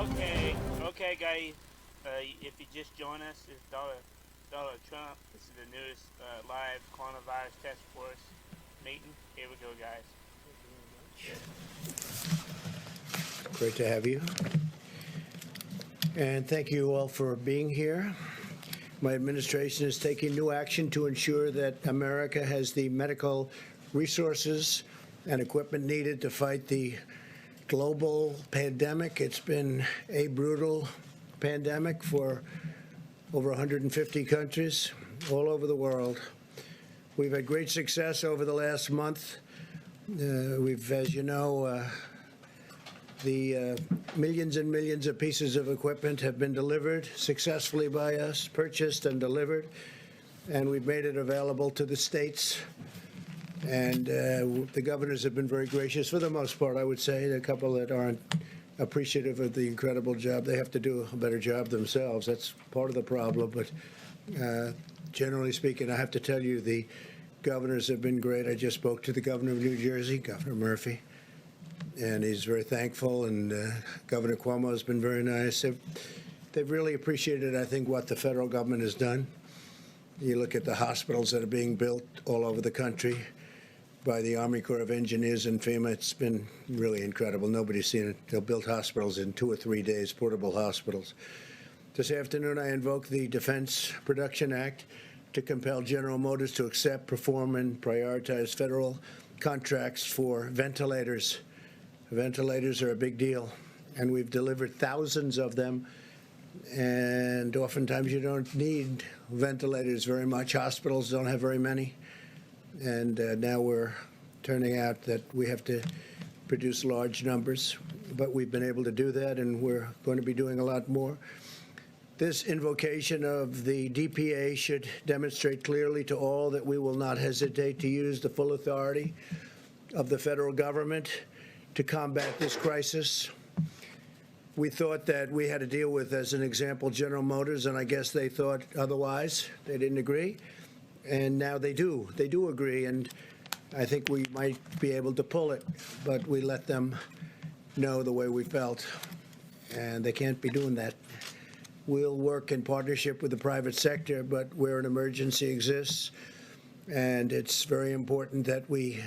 Okay, guys. If you just join us, it's Donald Trump. This is the newest live coronavirus task force meeting. Here we go, guys. Great to have you. And thank you all for being here. My administration is taking new action to ensure that America has the medical resources and equipment needed to fight the global pandemic. It's been a brutal pandemic for over 150 countries all over the world. We've had great success over the last month. As you know, the millions and millions of pieces of equipment have been delivered successfully by us, purchased and delivered, and we've made it available to the states. And the governors have been very gracious for the most part, I would say. There are a couple that aren't appreciative of the incredible job. They have to do a better job themselves. That's part of the problem. But generally speaking, I have to tell you, the governors have been great. I just spoke to the governor of New Jersey, Governor Murphy, and he's very thankful. And Governor Cuomo has been very nice. They've really appreciated, I think, what the federal government has done. You look at the hospitals that are being built all over the country by the Army Corps of Engineers and FEMA. It's been really incredible. Nobody's seen it. They'll build hospitals in 2 or 3 days, portable hospitals. This afternoon, I invoke the Defense Production Act to compel General Motors to accept, perform, and prioritize federal contracts for ventilators. Ventilators are a big deal, and we've delivered thousands of them. And oftentimes you don't need ventilators very much. Hospitals don't have very many. And now we're turning out that we have to produce large numbers. But we've been able to do that, and we're going to be doing a lot more. This invocation of the DPA should demonstrate clearly to all that we will not hesitate to use the full authority of the federal government to combat this crisis. We thought that we had to deal with, as an example, General Motors, and I guess they thought otherwise. They didn't agree. And now they do. They do agree, and I think we might be able to pull it, but we let them know the way we felt, and they can't be doing that. We'll work in partnership with the private sector, but where an emergency exists, and it's very important that we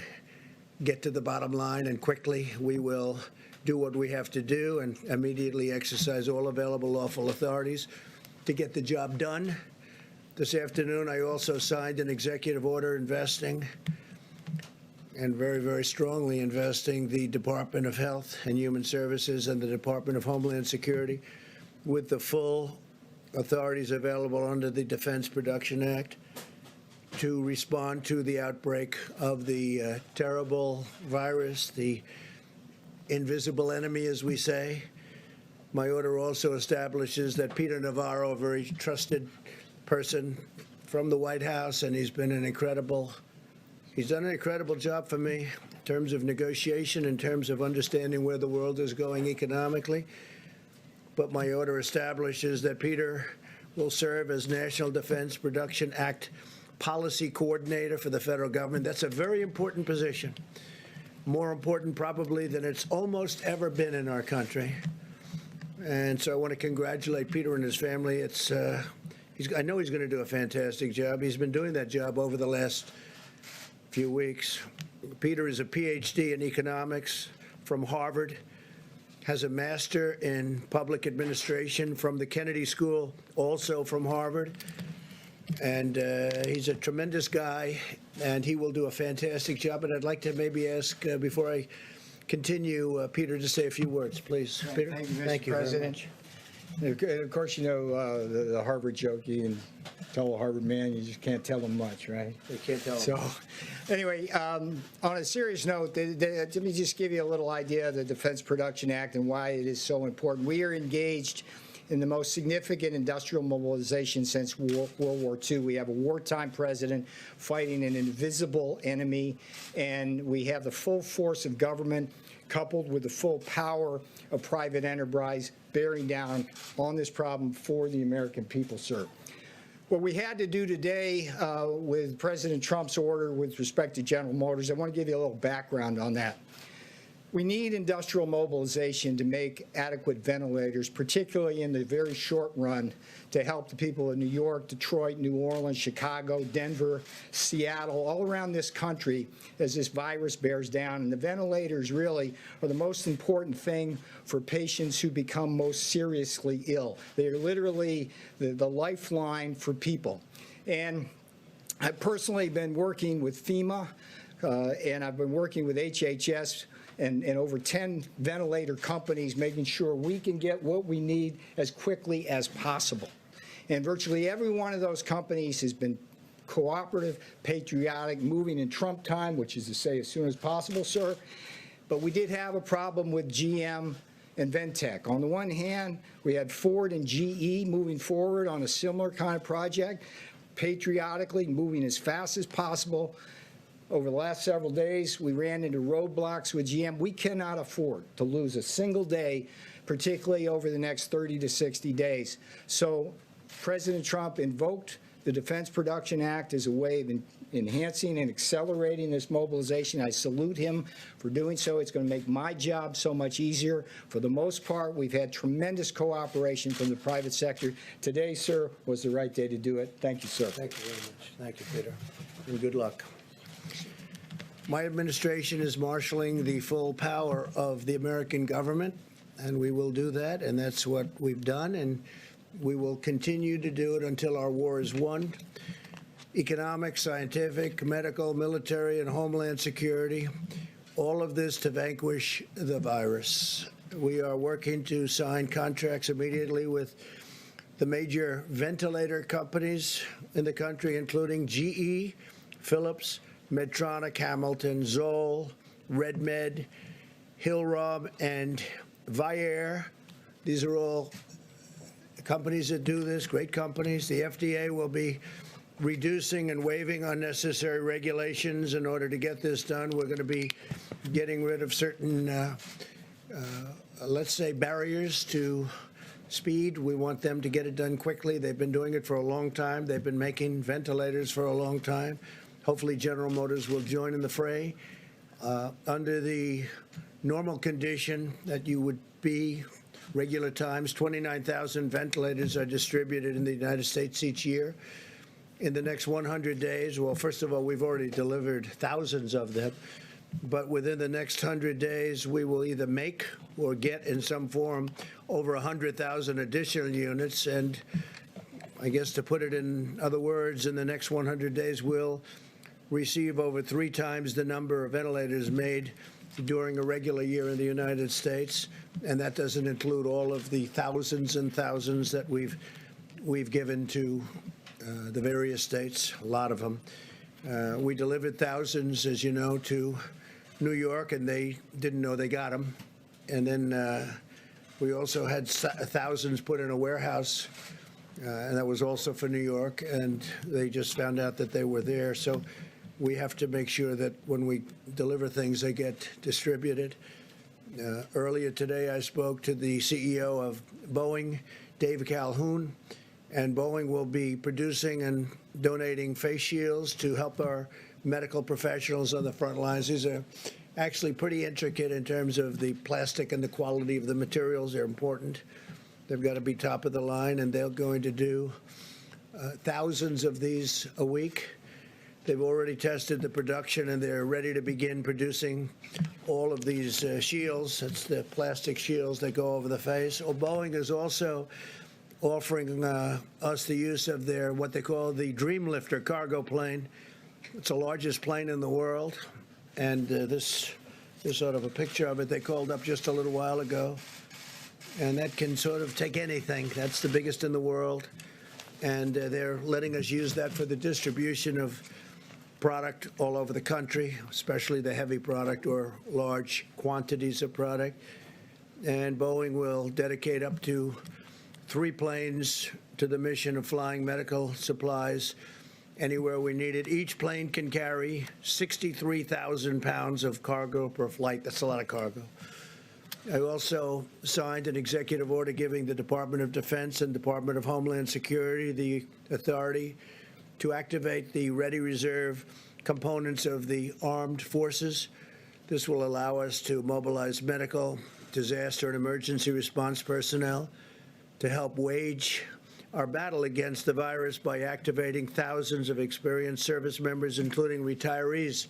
get to the bottom line, and quickly we will do what we have to do and immediately exercise all available lawful authorities to get the job done. This afternoon, I also signed an executive order investing, and very, very strongly investing, the Department of Health and Human Services and the Department of Homeland Security with the full authorities available under the Defense Production Act to respond to the outbreak of the terrible virus, the invisible enemy, as we say. My order also establishes that Peter Navarro, a very trusted person from the White House, and he's done an incredible job for me in terms of negotiation, in terms of understanding where the world is going economically. But my order establishes that Peter will serve as National Defense Production Act Policy Coordinator for the federal government. That's a very important position, more important probably than it's almost ever been in our country. And so I want to congratulate Peter and his family. I know he's going to do a fantastic job. He's been doing that job over the last few weeks. Peter is a PhD in economics from Harvard, has a master in public administration from the Kennedy School, also from Harvard. And he's a tremendous guy, and he will do a fantastic job. And I'd like to maybe ask, before I continue, Peter to say a few words, please. Peter? Thank you, Mr. Thank you President. And of course, you know the Harvard joke. You can tell a Harvard man, you just can't tell him much, right? You can't tell. So, anyway, on a serious note, let me just give you a little idea of the Defense Production Act and why it is so important. We are engaged in the most significant industrial mobilization since World War II. We have a wartime president fighting an invisible enemy, and we have the full force of government coupled with the full power of private enterprise bearing down on this problem for the American people, sir. What we had to do today with President Trump's order with respect to General Motors, I want to give you a little background on that. We need industrial mobilization to make adequate ventilators, particularly in the very short run, to help the people of New York, Detroit, New Orleans, Chicago, Denver, Seattle, all around this country as this virus bears down. And the ventilators really are the most important thing for patients who become most seriously ill. They are literally the lifeline for people. And I've personally been working with FEMA, and I've been working with HHS and over 10 ventilator companies, making sure we can get what we need as quickly as possible. And virtually every one of those companies has been cooperative, patriotic, moving in Trump time, which is to say as soon as possible, sir. But we did have a problem with GM and Ventec. On the one hand, we had Ford and GE moving forward on a similar kind of project, patriotically moving as fast as possible. Over the last several days, we ran into roadblocks with GM. We cannot afford to lose a single day, particularly over the next 30 to 60 days. So President Trump invoked the Defense Production Act as a way of enhancing and accelerating this mobilization. I salute him for doing so. It's going to make my job so much easier. For the most part, we've had tremendous cooperation from the private sector. Today, sir, was the right day to do it. Thank you, sir. Thank you very much. Thank you, Peter, and good luck. My administration is marshaling the full power of the American government, and we will do that, and that's what we've done, and we will continue to do it until our war is won. Economic, scientific, medical, military, and homeland security, all of this to vanquish the virus. We are working to sign contracts immediately with the major ventilator companies in the country, including GE, Philips, Medtronic, Hamilton, Zoll, RedMed, Hillrom, and Vyaire. These are all companies that do this, great companies. The FDA will be reducing and waiving unnecessary regulations in order to get this done. We're going to be getting rid of certain, let's say, barriers to speed. We want them to get it done quickly. They've been doing it for a long time. They've been making ventilators for a long time. Hopefully General Motors will join in the fray. Under the normal condition that you would be, regular times, 29,000 ventilators are distributed in the United States each year. In the next 100 days, well, first of all, we've already delivered thousands of them, but within the next 100 days, we will either make or get in some form over 100,000 additional units. And I guess to put it in other words, in the next 100 days, we'll receive over 3 times the number of ventilators made during a regular year in the United States, and that doesn't include all of the thousands and thousands that we've given to the various states, a lot of them. We delivered thousands, as you know, to New York, and they didn't know they got them. And then we also had thousands put in a warehouse, and that was also for New York, and they just found out that they were there. So we have to make sure that when we deliver things, they get distributed. Earlier today, I spoke to the CEO of Boeing, Dave Calhoun, and Boeing will be producing and donating face shields to help our medical professionals on the front lines. These are actually pretty intricate in terms of the plastic and the quality of the materials. They're important. They've got to be top of the line, and they're going to do thousands of these a week. They've already tested the production, and they're ready to begin producing all of these shields. That's the plastic shields that go over the face. Well, Boeing is also offering us the use of their, what they call the Dreamlifter cargo plane. It's the largest plane in the world, and this is sort of a picture of it. They called up just a little while ago, and that can sort of take anything. That's the biggest in the world, and they're letting us use that for the distribution of product all over the country, especially the heavy product or large quantities of product. And Boeing will dedicate up to 3 planes to the mission of flying medical supplies anywhere we need it. Each plane can carry 63,000 pounds of cargo per flight. That's a lot of cargo. I also signed an executive order giving the Department of Defense and Department of Homeland Security the authority to activate the ready reserve components of the armed forces. This will allow us to mobilize medical, disaster, and emergency response personnel to help wage our battle against the virus by activating thousands of experienced service members, including retirees.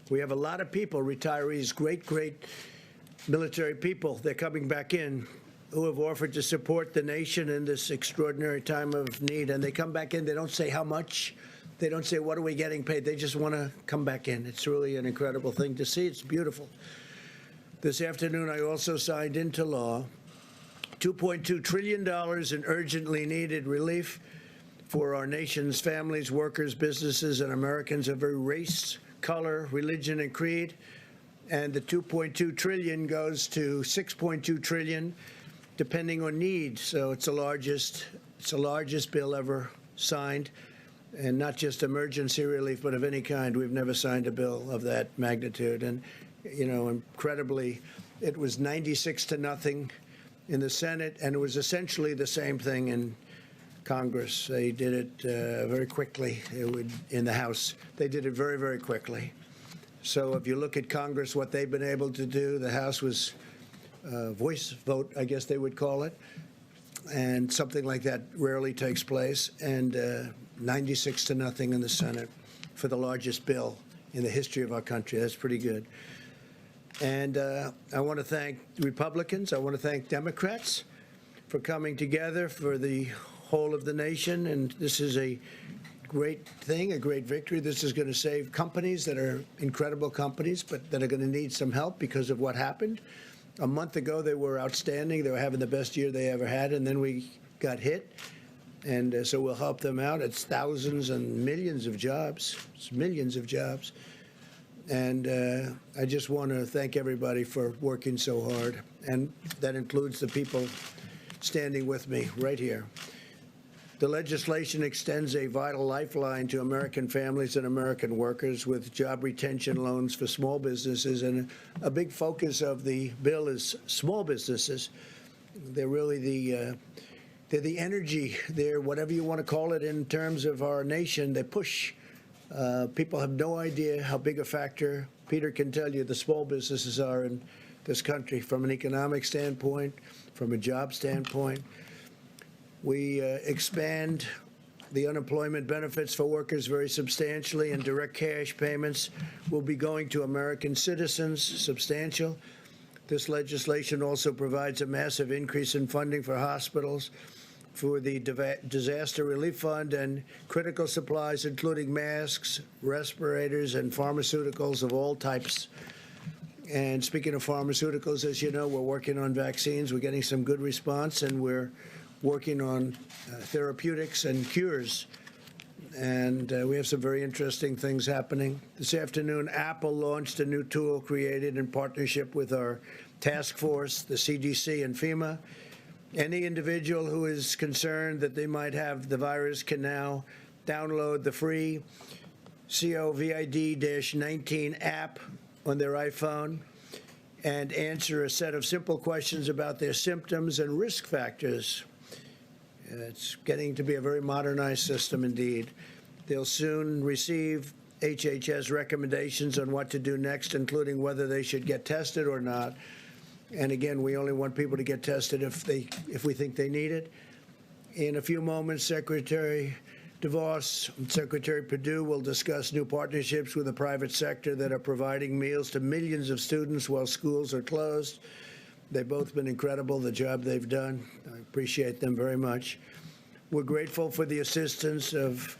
We have a lot of people, retirees, great military people. They're coming back in who have offered to support the nation in this extraordinary time of need. And they come back in. They don't say how much. They don't say, what are we getting paid? They just want to come back in. It's really an incredible thing to see. It's beautiful. This afternoon, I also signed into law $2.2 trillion in urgently needed relief for our nation's families, workers, businesses, and Americans of every race, color, religion, and creed. And the $2.2 trillion goes to $6.2 trillion, depending on need. So it's the largest bill ever signed, and not just emergency relief, but of any kind. We've never signed a bill of that magnitude. And, you know, incredibly, it was 96-0 in the Senate, and it was essentially the same thing in Congress. They did it very quickly. In the House, they did it very quickly. So if you look at Congress, what they've been able to do, the House was voice vote, I guess they would call it, and something like that rarely takes place, and 96-0 in the Senate for the largest bill in the history of our country. That's pretty good. And I want to thank Republicans. I want to thank Democrats for coming together for the whole of the nation. And this is a great thing, a great victory. This is going to save companies that are incredible companies, but that are going to need some help because of what happened. A month ago, they were outstanding. They were having the best year they ever had, and then we got hit. And so we'll help them out. It's thousands and millions of jobs. It's millions of jobs. And I just want to thank everybody for working so hard. And that includes the people standing with me right here. The legislation extends a vital lifeline to American families and American workers with job retention loans for small businesses. And a big focus of the bill is small businesses. They're really they're the energy. They're whatever you want to call it in terms of our nation. They push. People have no idea how big a factor, Peter can tell you, the small businesses are in this country from an economic standpoint, from a job standpoint. We expand the unemployment benefits for workers very substantially, and direct cash payments will be going to American citizens, substantial. This legislation also provides a massive increase in funding for hospitals, for the Disaster Relief Fund, and critical supplies, including masks, respirators, and pharmaceuticals of all types. And speaking of pharmaceuticals, as you know, we're working on vaccines. We're getting some good response, and we're working on therapeutics and cures. And we have some very interesting things happening. This afternoon, Apple launched a new tool created in partnership with our task force, the CDC and FEMA. Any individual who is concerned that they might have the virus can now download the free COVID-19 app on their iPhone and answer a set of simple questions about their symptoms and risk factors. It's getting to be a very modernized system indeed. They'll soon receive HHS recommendations on what to do next, including whether they should get tested or not. And again, we only want people to get tested if we think they need it. In a few moments, Secretary DeVos and Secretary Perdue will discuss new partnerships with the private sector that are providing meals to millions of students while schools are closed. They've both been incredible, the job they've done. I appreciate them very much. We're grateful for the assistance of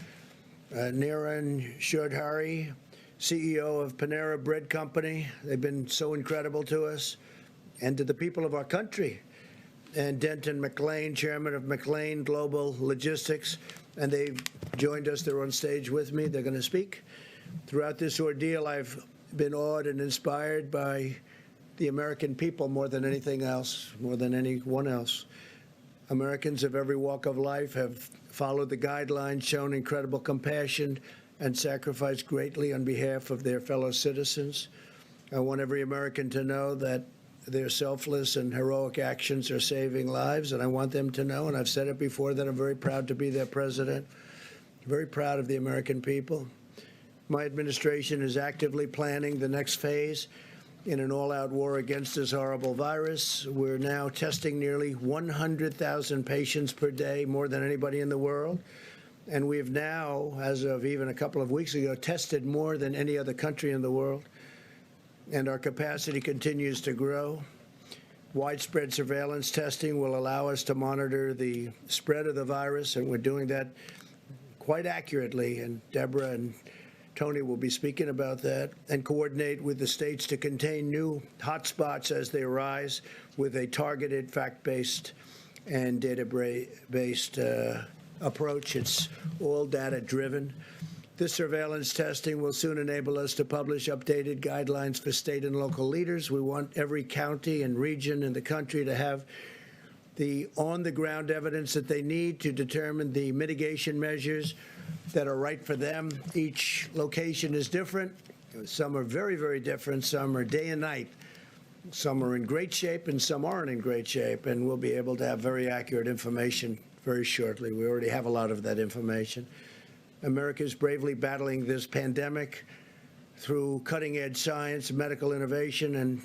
Niran Chaudhary, CEO of Panera Bread Company. They've been so incredible to us. And to the people of our country, and Denton McLean, chairman of McLean Global Logistics, and they've joined us. They're on stage with me. They're going to speak. Throughout this ordeal, I've been awed and inspired by the American people more than anything else, more than anyone else. Americans of every walk of life have followed the guidelines, shown incredible compassion, and sacrificed greatly on behalf of their fellow citizens. I want every American to know that their selfless and heroic actions are saving lives, and I want them to know, and I've said it before, that I'm very proud to be their president, very proud of the American people. My administration is actively planning the next phase in an all-out war against this horrible virus. We're now testing nearly 100,000 patients per day, more than anybody in the world. And we've now, as of even a couple of weeks ago, tested more than any other country in the world. And our capacity continues to grow. Widespread surveillance testing will allow us to monitor the spread of the virus, and we're doing that quite accurately. And Deborah and Tony will be speaking about that, and coordinate with the states to contain new hotspots as they arise with a targeted, fact-based and data-based approach. It's all data-driven. This surveillance testing will soon enable us to publish updated guidelines for state and local leaders. We want every county and region in the country to have the on-the-ground evidence that they need to determine the mitigation measures that are right for them. Each location is different. Some are very, very different. Some are day and night. Some are in great shape and some aren't in great shape. And we'll be able to have very accurate information very shortly. We already have a lot of that information. America is bravely battling this pandemic through cutting-edge science, medical innovation, and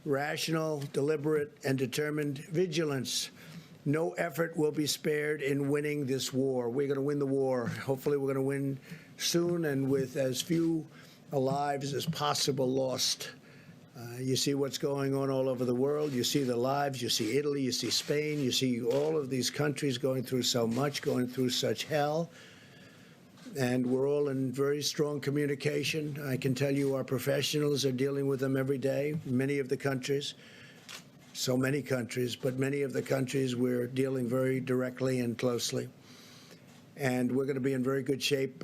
rational, deliberate, and determined vigilance. No effort will be spared in winning this war. We're going to win the war. Hopefully, we're going to win soon and with as few lives as possible lost. You see what's going on all over the world. You see the lives. You see Italy. You see Spain. You see all of these countries going through so much, going through such hell. And we're all in very strong communication. I can tell you our professionals are dealing with them every day. Many of the countries, so many countries, but many of the countries we're dealing very directly and closely. And we're going to be in very good shape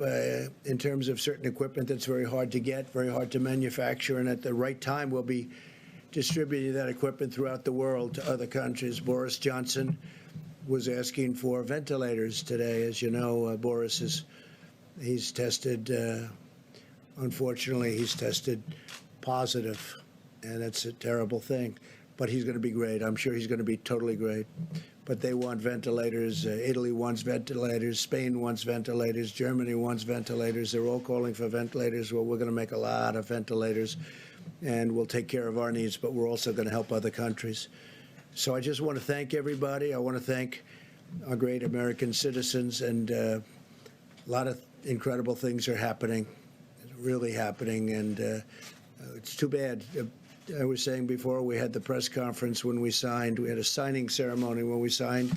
in terms of certain equipment that's very hard to get, very hard to manufacture, and at the right time we'll be distributing that equipment throughout the world to other countries. Boris Johnson was asking for ventilators today. As you know, Boris he's tested, unfortunately, he's tested positive, and that's a terrible thing. But he's going to be great. I'm sure he's going to be totally great. But they want ventilators. Italy wants ventilators. Spain wants ventilators. Germany wants ventilators. They're all calling for ventilators. Well, we're going to make a lot of ventilators, and we'll take care of our needs, but we're also going to help other countries. So I just want to thank everybody. I want to thank our great American citizens, and a lot of incredible things are happening, really happening, and it's too bad. I was saying before, we had the press conference when we had a signing ceremony when we signed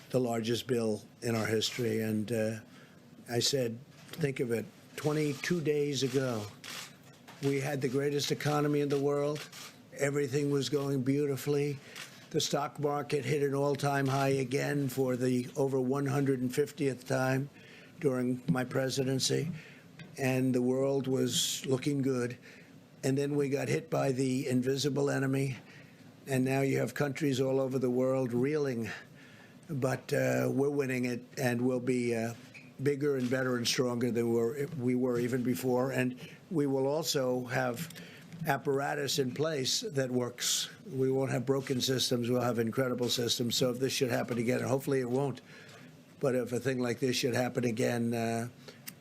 the largest bill in our history, and I said, think of it, 22 days ago, we had the greatest economy in the world. Everything was going beautifully. The stock market hit an all-time high again for the over 150th time during my presidency, and the world was looking good. And then we got hit by the invisible enemy, and now you have countries all over the world reeling. But we're winning it, and we'll be bigger and better and stronger than we were even before. And we will also have apparatus in place that works. We won't have broken systems. We'll have incredible systems. So if this should happen again, and hopefully it won't, but if a thing like this should happen again,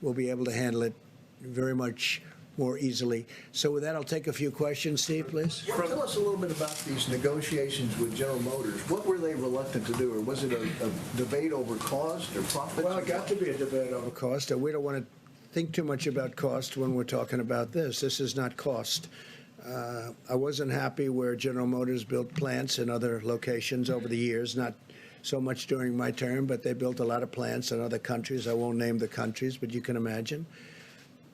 we'll be able to handle it very much more easily. So with that, I'll take a few questions. Steve, please. Tell us a little bit about these negotiations with General Motors. What were they reluctant to do, or was it a debate over cost or profits? Well, it got to be a debate over cost. We don't want to think too much about cost when we're talking about this. This is not cost. I wasn't happy where General Motors built plants in other locations over the years, not so much during my term, but they built a lot of plants in other countries. I won't name the countries, but you can imagine.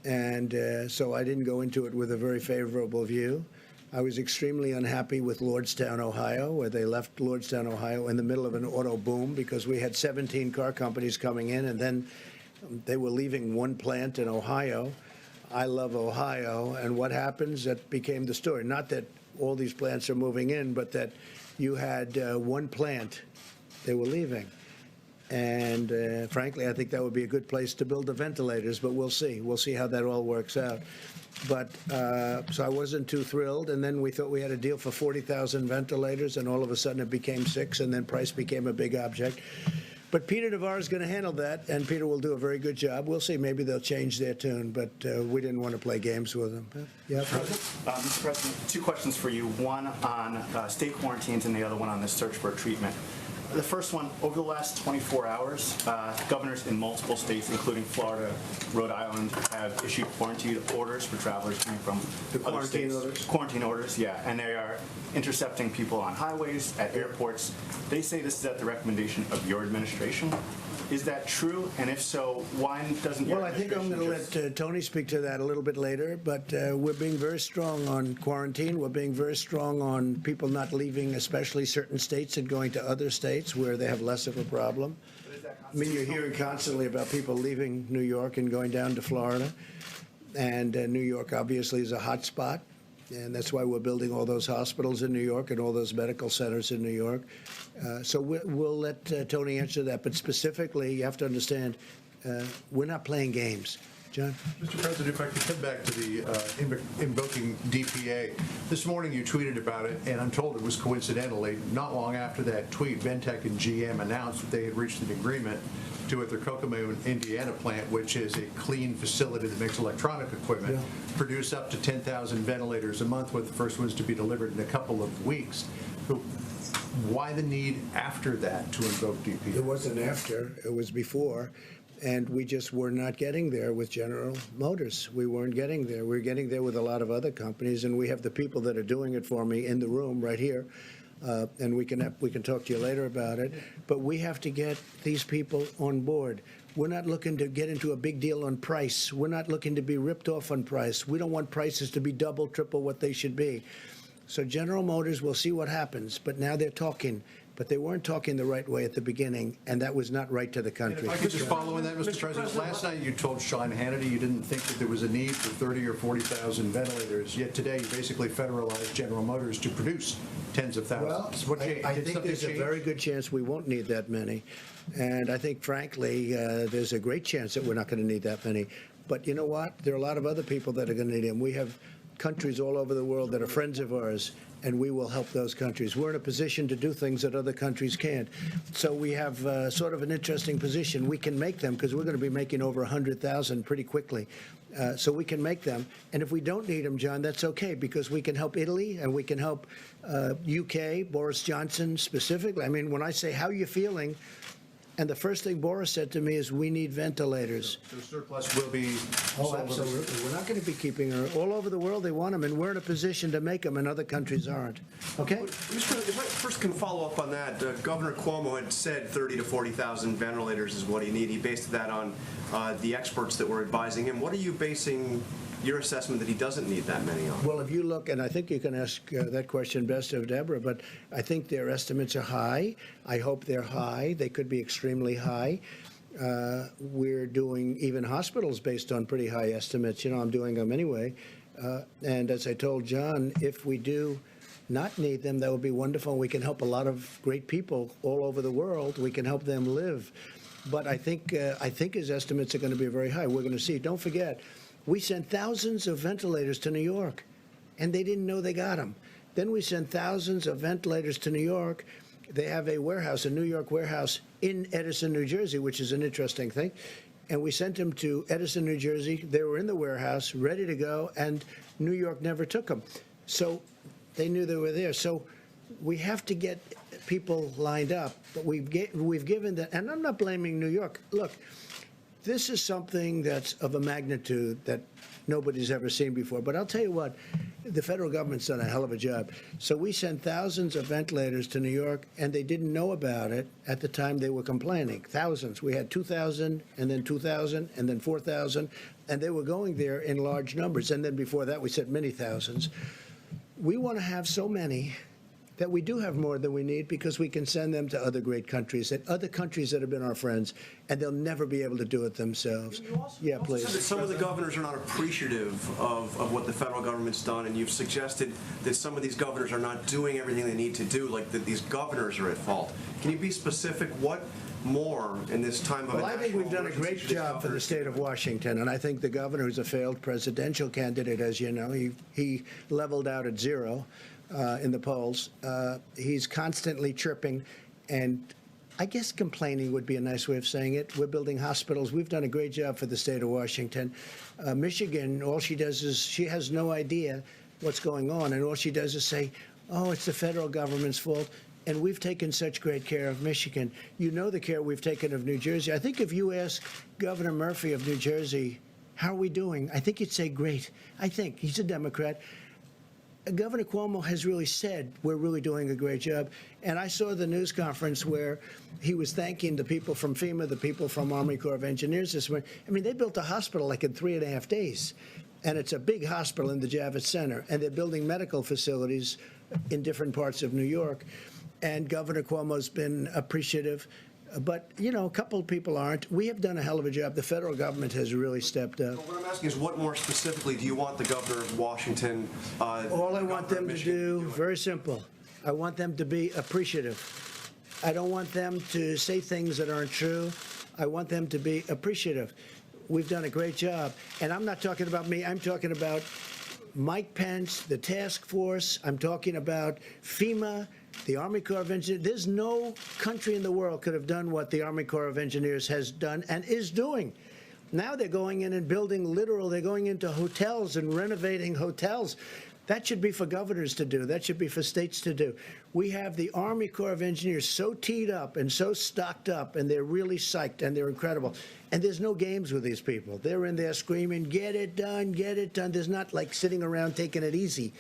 And so I didn't go into it with a very favorable view. I was extremely unhappy with Lordstown, Ohio, where they left Lordstown, Ohio in the middle of an auto boom because we had 17 car companies coming in, and then they were leaving one plant in Ohio. I love Ohio, and what happens? That became the story. Not that all these plants are moving in, but that you had one plant they were leaving. And frankly, I think that would be a good place to build the ventilators, but we'll see. We'll see how that all works out. But so I wasn't too thrilled, and then we thought we had a deal for 40,000 ventilators, and all of a sudden it became 6, and then price became a big object. But Peter Navarro is going to handle that, and Peter will do a very good job. We'll see. Maybe they'll change their tune, but we didn't want to play games with them. Yeah, Mr. President, two questions for you. One on state quarantines and the other one on the search for treatment. The first one, over the last 24 hours, governors in multiple states, including Florida, Rhode Island, have issued quarantine orders for travelers coming from other states. Quarantine orders, yeah. And they are intercepting people on highways, at airports. They say this is at the recommendation of your administration. Is that true? And if so, why doesn't your Well, I think I'm going to let Tony speak to that a little bit later, but we're being very strong on quarantine. We're being very strong on people not leaving, especially certain states, and going to other states where they have less of a problem. I mean, you're hearing constantly about people leaving New York and going down to Florida, and New York obviously is a hot spot. And that's why we're building all those hospitals in New York and all those medical centers in New York. So we'll let Tony answer that. But specifically, you have to understand, we're not playing games. John? Mr. President, if I could come back to the invoking DPA. This morning you tweeted about it, and I'm told it was coincidentally, not long after that tweet, Ventec and GM announced that they had reached an agreement to at their Kokomo, Indiana plant, which is a clean facility that makes electronic equipment, produce up to 10,000 ventilators a month, with the first ones to be delivered in a couple of weeks. So why the need after that to invoke DPA? It wasn't after, it was before. And we just were not getting there with General Motors. We weren't getting there. We're getting there with a lot of other companies, and we have the people that are doing it for me in the room right here. And we can talk to you later about it. But we have to get these people on board. We're not looking to get into a big deal on price. We're not looking to be ripped off on price. We don't want prices to be double, triple what they should be. So General Motors, we'll see what happens. But now they're talking. But they weren't talking the right way at the beginning, and that was not right to the country. If I could just follow on that, Mr. President. Last night you told Sean Hannity you didn't think that there was a need for 30 or 40,000 ventilators, yet today you basically federalized General Motors to produce tens of thousands. Well, I think there's a very good chance we won't need that many. And I think, frankly, there's a great chance that we're not going to need that many. But you know what? There are a lot of other people that are going to need them. We have countries all over the world that are friends of ours, and we will help those countries. We're in a position to do things that other countries can't. So we have sort of an interesting position. We can make them because we're going to be making over 100,000 pretty quickly. So we can make them. And if we don't need them, John, that's okay, because we can help Italy and we can help UK, Boris Johnson specifically. I mean, when I say, how are you feeling? And the first thing Boris said to me is, we need ventilators. So surplus will be Oh, absolutely. We're not going to be keeping her. All over the world, they want them, and we're in a position to make them, and other countries aren't. Okay? Mr. President, if I first can follow up on that, Governor Cuomo had said 30 to 40,000 ventilators is what he needed. He based that on the experts that were advising him. What are you basing your assessment that he doesn't need that many on? Well, if you look, and I think you can ask that question best of Deborah, but I think their estimates are high. I hope they're high. They could be extremely high. We're doing even hospitals based on pretty high estimates. You know, I'm doing them anyway. And as I told John, if we do not need them, that would be wonderful. We can help a lot of great people all over the world. We can help them live. But I think his estimates are going to be very high. We're going to see. Don't forget, we sent thousands of ventilators to New York, and they didn't know they got them. Then we sent thousands of ventilators to New York. They have a warehouse, a New York warehouse in Edison, New Jersey, which is an interesting thing. And we sent them to Edison, New Jersey. They were in the warehouse, ready to go, and New York never took them. So they knew they were there. So we have to get people lined up. But we've given them, and I'm not blaming New York. Look, this is something that's of a magnitude that nobody's ever seen before. But I'll tell you what, the federal government's done a hell of a job. So we sent thousands of ventilators to New York, and they didn't know about it at the time they were complaining. Thousands. We had 2,000, and then 2,000, and then 4,000, and they were going there in large numbers. And then before that, we sent many thousands. We want to have so many that we do have more than we need, because we can send them to other great countries, and other countries that have been our friends, and they'll never be able to do it themselves. Yeah, please. Some of the governors are not appreciative of what the federal government's done, and you've suggested that some of these governors are not doing everything they need to do, like that these governors are at fault. Can you be specific? What more in this time of Well, I think we've done a great job for the state of Washington, and I think the governor, who's a failed presidential candidate, as you know, he leveled out at 0 in the polls. He's constantly tripping, and I guess complaining would be a nice way of saying it. We're building hospitals. We've done a great job for the state of Washington. Michigan, all she does is she has no idea what's going on, and all she does is say, oh, it's the federal government's fault. And we've taken such great care of Michigan. You know the care we've taken of New Jersey. I think if you ask Governor Murphy of New Jersey, how are we doing? I think he'd say great. I think. He's a Democrat. Governor Cuomo has really said we're really doing a great job. And I saw the news conference where he was thanking the people from FEMA, the people from Army Corps of Engineers this morning. I mean, they built a hospital like in 3.5 days. And it's a big hospital in the Javits Center. And they're building medical facilities in different parts of New York. And Governor Cuomo's been appreciative. But, you know, a couple of people aren't. We have done a hell of a job. The federal government has really stepped up. What I'm asking is, what more specifically do you want the governor of Washington? All I want them to do, very simple. I want them to be appreciative. I don't want them to say things that aren't true. I want them to be appreciative. We've done a great job. And I'm not talking about me. I'm talking about Mike Pence, the task force. I'm talking about FEMA, the Army Corps of Engineers. There's no country in the world could have done what the Army Corps of Engineers has done and is doing. Now they're going in and building they're going into hotels and renovating hotels. That should be for governors to do. That should be for states to do. We have the Army Corps of Engineers so teed up and so stocked up, and they're really psyched, and they're incredible. And there's no games with these people. They're in there screaming, get it done, get it done. There's not like sitting around taking it easy.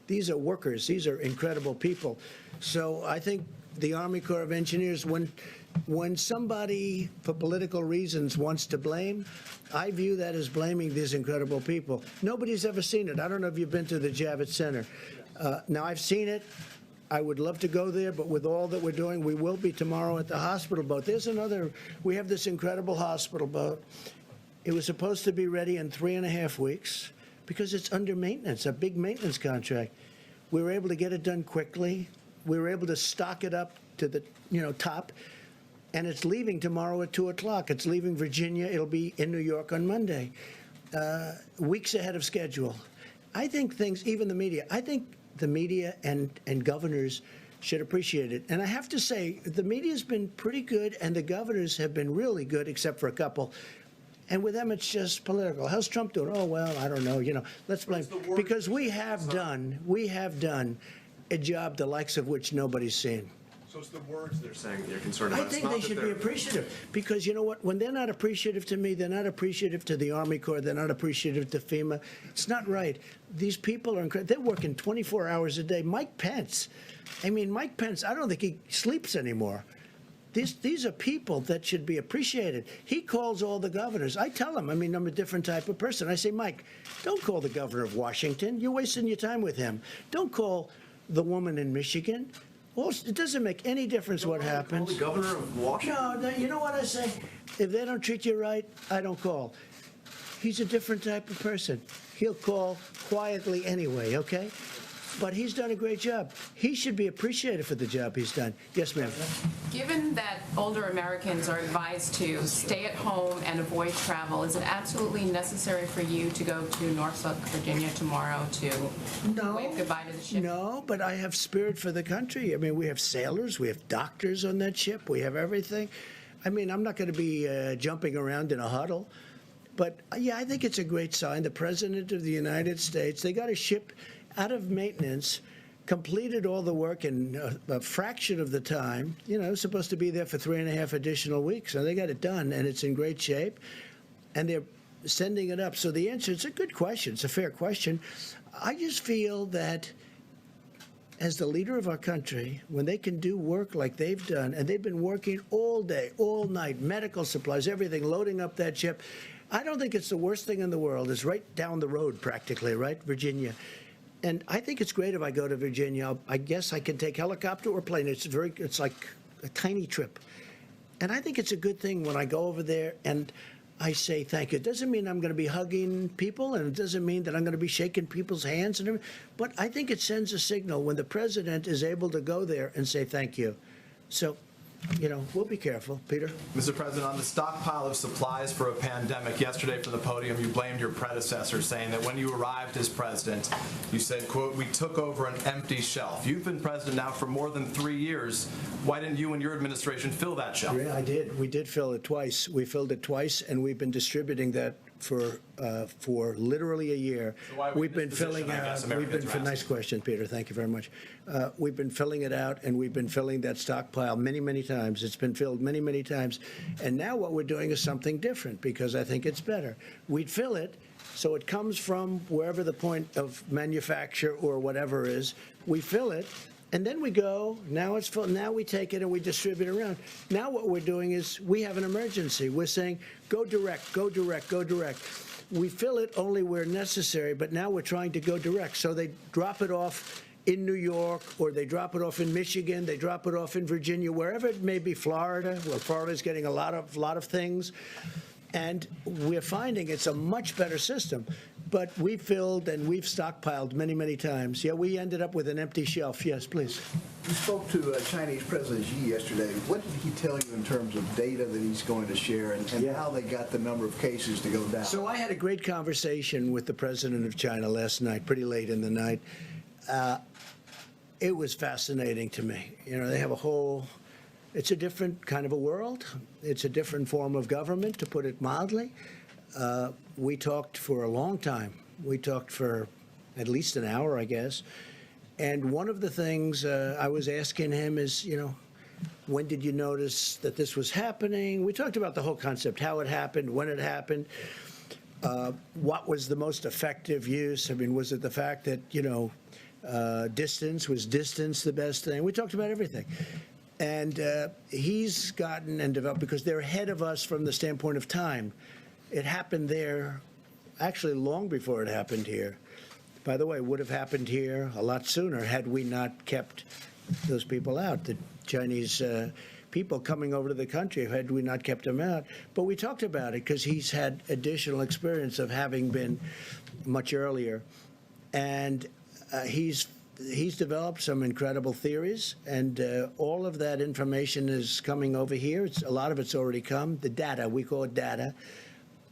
These are workers. These are incredible people. So I think the Army Corps of Engineers, when somebody, for political reasons, wants to blame, I view that as blaming these incredible people. Nobody's ever seen it. I don't know if you've been to the Javits Center. Now, I've seen it. I would love to go there, but with all that we're doing, we will be tomorrow at the hospital boat. We have this incredible hospital boat. It was supposed to be ready in 3.5 weeks because it's under maintenance, a big maintenance contract. We were able to get it done quickly. We were able to stock it up to the top. And it's leaving tomorrow at 2 o'clock. It's leaving Virginia. It'll be in New York on Monday, weeks ahead of schedule. I think even the media, I think the media and governors should appreciate it. And I have to say, the media's been pretty good, and the governors have been really good, except for a couple. And with them, it's just political. How's Trump doing? Oh, well, I don't know. Let's blame. Because we have done a job the likes of which nobody's seen. So it's the words they're saying that you're concerned about. I think they should be appreciative, because you know what? When they're not appreciative to me, they're not appreciative to the Army Corps, they're not appreciative to FEMA. It's not right. These people are incredible. They're working 24 hours a day. Mike Pence, I don't think he sleeps anymore. These are people that should be appreciated. He calls all the governors. I tell him, I'm a different type of person. I say, Mike, don't call the governor of Washington. You're wasting your time with him. Don't call the woman in Michigan. Well, it doesn't make any difference what happens. The governor of Washington? No, you know what I say? If they don't treat you right, I don't call. He's a different type of person. He'll call quietly anyway, okay? But he's done a great job. He should be appreciated for the job he's done. Yes, ma'am. Given that older Americans are advised to stay at home and avoid travel, is it absolutely necessary for you to go to Norfolk, Virginia tomorrow to wave goodbye to the ship? No, but I have spirit for the country. We have sailors, we have doctors on that ship, we have everything. I'm not going to be jumping around in a huddle. But, yeah, I think it's a great sign. The President of the United States, they got a ship out of maintenance, completed all the work in a fraction of the time. It was supposed to be there for 3.5 additional weeks, so they got it done, and it's in great shape, and they're sending it up. So the answer, it's a good question. It's a fair question. I just feel that as the leader of our country, when they can do work like they've done, and they've been working all day, all night, medical supplies, everything, loading up that ship, I don't think it's the worst thing in the world. It's right down the road practically, right, Virginia. And I think it's great if I go to Virginia. I guess I can take helicopter or plane. It's like a tiny trip. And I think it's a good thing when I go over there and I say thank you. It doesn't mean I'm going to be hugging people, and it doesn't mean that I'm going to be shaking people's hands and everything. But I think it sends a signal when the president is able to go there and say thank you. So we'll be careful. Peter? Mr. President, on the stockpile of supplies for a pandemic, yesterday from the podium, you blamed your predecessor, saying that when you arrived as president, you said, quote, "We took over an empty shelf." You've been president now for more than 3 years. Why didn't you and your administration fill that shelf? Yeah, I did. We did fill it twice. We filled it twice, and we've been distributing that for literally a year. So why are we We've in this been position, filling I out. guess Americans are asking? Nice question, Peter. Thank you very much. We've been filling it out, and we've been filling that stockpile many, many times. It's been filled many, many times. And now what we're doing is something different because I think it's better. We'd fill it, so it comes from wherever the point of manufacture or whatever is. We fill it, and then we go, now it's full, now we take it and we distribute it around. Now what we're doing is we have an emergency. We're saying, go direct, go direct, go direct. We fill it only where necessary, but now we're trying to go direct. So they drop it off in New York, or they drop it off in Michigan, they drop it off in Virginia, wherever it may be, Florida. Well, Florida's getting a lot of things. And we're finding it's a much better system. But we filled and we've stockpiled many, many times. Yeah, we ended up with an empty shelf. Yes, please. You spoke to Chinese President Xi yesterday. What did he tell you in terms of data that he's going to share and how they got the number of cases to go down? So I had a great conversation with the president of China last night, pretty late in the night. It was fascinating to me. They have it's a different kind of a world. It's a different form of government, to put it mildly. We talked for a long time. We talked for at least an hour, I guess. And one of the things I was asking him is, when did you notice that this was happening? We talked about the whole concept, how it happened, when it happened, what was the most effective use. I mean, was it the fact that, was distance the best thing? We talked about everything. And he's gotten and developed, because they're ahead of us from the standpoint of time. It happened there actually long before it happened here. By the way, it would have happened here a lot sooner had we not kept those people out, the Chinese people coming over to the country, had we not kept them out. But we talked about it because he's had additional experience of having been much earlier. And he's developed some incredible theories, and all of that information is coming over here. A lot of it's already come. The data, we call it data.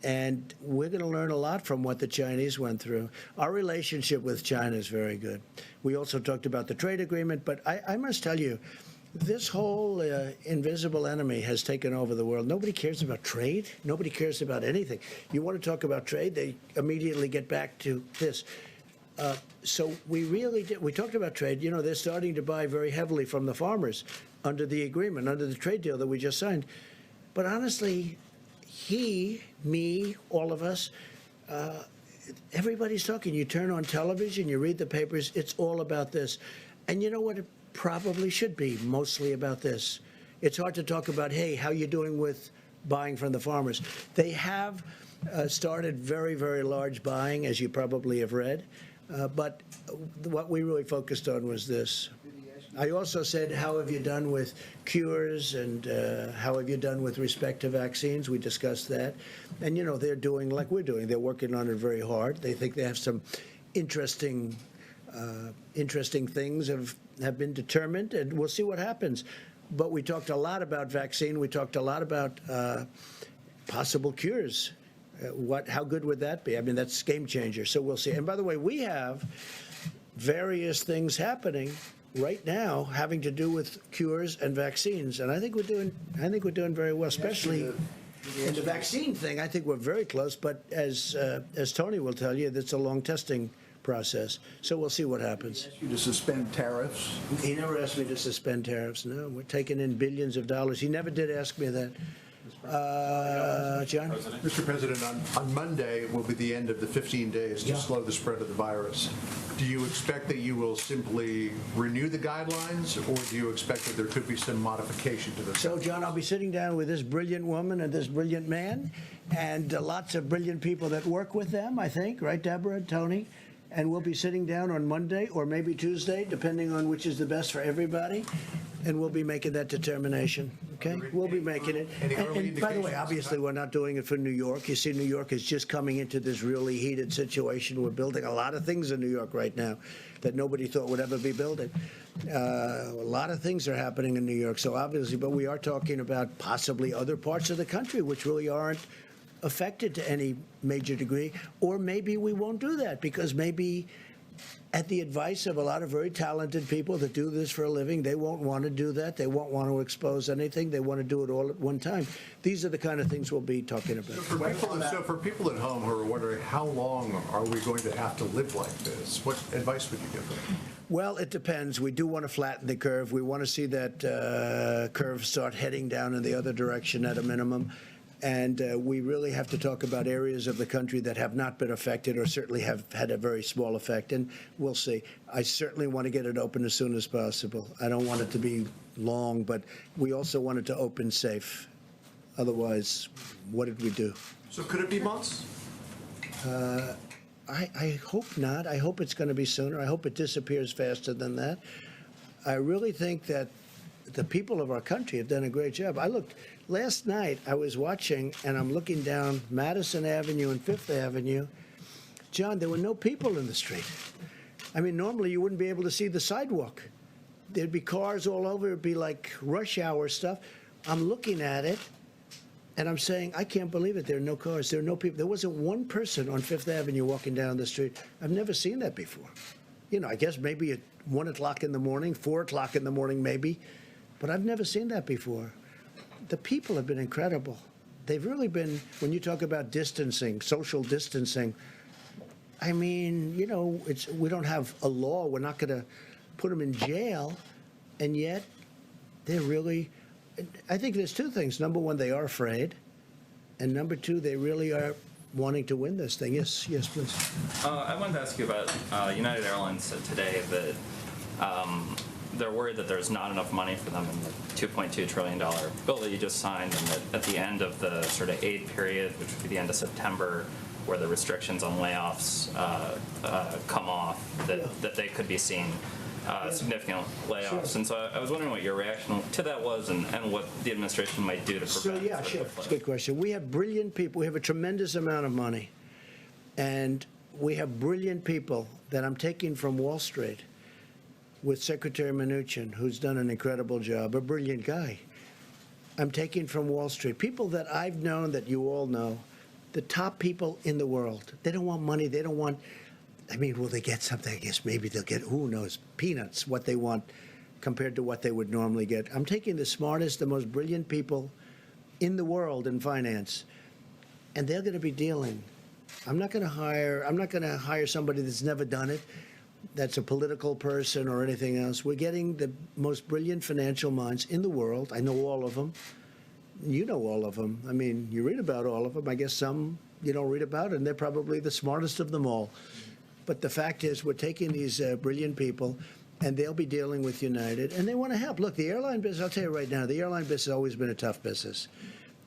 And we're going to learn a lot from what the Chinese went through. Our relationship with China is very good. We also talked about the trade agreement, but I must tell you, this whole invisible enemy has taken over the world. Nobody cares about trade. Nobody cares about anything. You want to talk about trade, they immediately get back to this. So we really did. We talked about trade. They're starting to buy very heavily from the farmers under the agreement, under the trade deal that we just signed. But honestly, he, me, all of us, everybody's talking. You turn on television, you read the papers, it's all about this. And you know what? It probably should be mostly about this. It's hard to talk about, hey, how you doing with buying from the farmers? They have started very, very large buying, as you probably have read. But what we really focused on was this. I also said, how have you done with cures, and how have you done with respect to vaccines? We discussed that. And, they're doing like we're doing. They're working on it very hard. They think they have some interesting things have been determined, and we'll see what happens. But we talked a lot about vaccine. We talked a lot about possible cures. How good would that be? I mean, that's game changer. So we'll see. And by the way, we have various things happening right now having to do with cures and vaccines, and I think we're doing very well, especially in the vaccine thing. I think we're very close. But as Tony will tell you, that's a long testing process. So we'll see what happens. He asked you to suspend tariffs? He never asked me to suspend tariffs. No, we're taking in billions of dollars. He never did ask me that. John? Mr. President, on Monday will be the end of the 15 days to slow the spread of the virus. Do you expect that you will simply renew the guidelines, or do you expect that there could be some modification to them? So, John, I'll be sitting down with this brilliant woman and this brilliant man, and lots of brilliant people that work with them, I think. Right, Deborah, Tony? And we'll be sitting down on Monday or maybe Tuesday, depending on which is the best for everybody, and we'll be making that determination. Okay, we'll be making it. Any early And by the way, indications? obviously, we're not doing it for New York. You see, New York is just coming into this really heated situation. We're building a lot of things in New York right now that nobody thought would ever be building. A lot of things are happening in New York. So obviously, but we are talking about possibly other parts of the country which really aren't affected to any major degree. Or maybe we won't do that because maybe at the advice of a lot of very talented people that do this for a living, they won't want to do that. They won't want to expose anything. They want to do it all at one time. These are the kind of things we'll be talking about. So for people at home who are wondering, how long are we going to have to live like this? What advice would you give them? Well, it depends. We do want to flatten the curve. We want to see that curve start heading down in the other direction at a minimum. And we really have to talk about areas of the country that have not been affected or certainly have had a very small effect. And we'll see. I certainly want to get it open as soon as possible. I don't want it to be long, but we also want it to open safe. Otherwise, what did we do? So could it be months? I hope not. I hope it's going to be sooner. I hope it disappears faster than that. I really think that the people of our country have done a great job. Last night I was watching, and I'm looking down Madison Avenue and Fifth Avenue. John, there were no people in the street. I mean, normally you wouldn't be able to see the sidewalk. There'd be cars all over. It'd be like rush hour stuff. I'm looking at it, and I'm saying, I can't believe it. There are no cars. There are no people. There wasn't one person on Fifth Avenue walking down the street. I've never seen that before. You know, I guess maybe at 1 o'clock in the morning, 4 o'clock in the morning maybe, but I've never seen that before. The people have been incredible. They've really been, when you talk about distancing, social distancing, I mean, you know, we don't have a law. We're not going to put them in jail. And yet, they're really, I think there's two things. Number one, they are afraid. And number two, they really are wanting to win this thing. Yes, please. I wanted to ask you about United Airlines said today that they're worried that there's not enough money for them in the $2.2 trillion bill that you just signed, and that at the end of the sort of aid period, which would be the end of September, where the restrictions on layoffs come off, that they could be seeing significant layoffs. And so I was wondering what your reaction to that was, and what the administration might do to prevent. Yeah, sure. It's a good question. We have brilliant people. We have a tremendous amount of money. And we have brilliant people that I'm taking from Wall Street with Secretary Mnuchin, who's done an incredible job, a brilliant guy. I'm taking from Wall Street people that I've known, that you all know, the top people in the world. They don't want money. They don't want, I mean, will they get something? I guess maybe they'll get, who knows, peanuts, what they want compared to what they would normally get. I'm taking the smartest, the most brilliant people in the world in finance, and they're going to be dealing. I'm not going to hire somebody that's never done it, that's a political person or anything else. We're getting the most brilliant financial minds in the world. I know all of them. You know all of them. I mean, you read about all of them. I guess some you don't read about, and they're probably the smartest of them all. But the fact is, we're taking these brilliant people, and they'll be dealing with United, and they want to help. Look, the airline business, I'll tell you right now, the airline business has always been a tough business.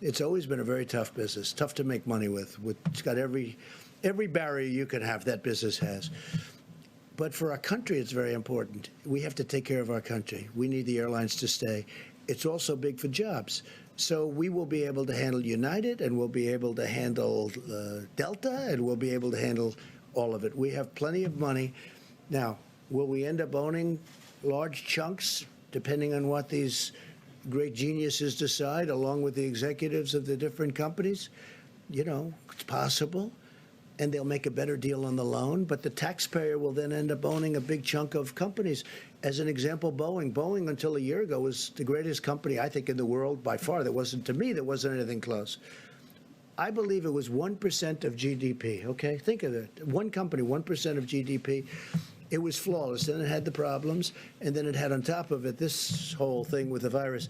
It's always been a very tough business, tough to make money with. It's got every barrier you can have, that business has. But for our country, it's very important. We have to take care of our country. We need the airlines to stay. It's also big for jobs. So we will be able to handle United, and we'll be able to handle Delta, and we'll be able to handle all of it. We have plenty of money. Now, will we end up owning large chunks, depending on what these great geniuses decide, along with the executives of the different companies? You know, it's possible. And they'll make a better deal on the loan, but the taxpayer will then end up owning a big chunk of companies. As an example, Boeing. Boeing, until a year ago, was the greatest company, I think, in the world by far. There wasn't anything close. I believe it was 1% of GDP, okay? Think of it. One company, 1% of GDP. It was flawless. Then it had the problems, and then it had on top of it this whole thing with the virus.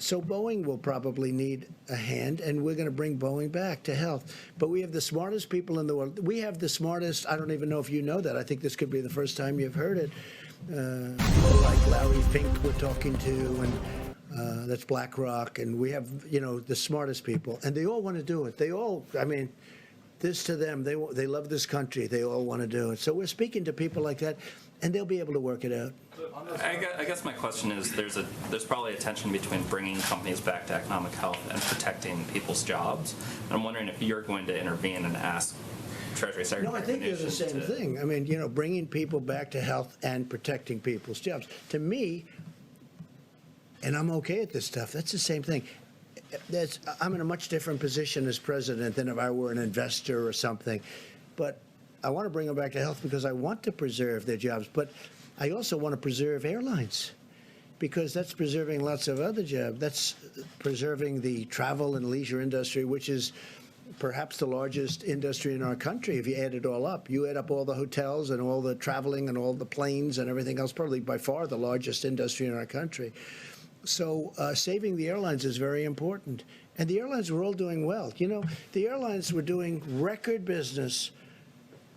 So Boeing will probably need a hand, and we're going to bring Boeing back to health. But we have the smartest people in the world. We have the smartest, I don't even know if you know that. I think this could be the first time you've heard it. People like Larry Fink we're talking to, and that's BlackRock. And we have, you know, the smartest people. And they all want to do it. They all, I mean, this to them, they love this country. They all want to do it. So we're speaking to people like that. and they'll be able to work it out. I guess my question is, there's probably a tension between bringing companies back to economic health and protecting people's jobs. And I'm wondering if you're going to intervene and ask Treasury Secretary. No, I think they're the same thing. I mean, you know, bringing people back to health and protecting people's jobs. To me, and I'm okay at this stuff, that's the same thing. I'm in a much different position as president than if I were an investor or something. But I want to bring them back to health because I want to preserve their jobs. But I also want to preserve airlines because that's preserving lots of other jobs. That's preserving the travel and leisure industry, which is perhaps the largest industry in our country if you add it all up. You add up all the hotels and all the traveling and all the planes and everything else, probably by far the largest industry in our country. So saving the airlines is very important. And the airlines were all doing well. You know, the airlines were doing record business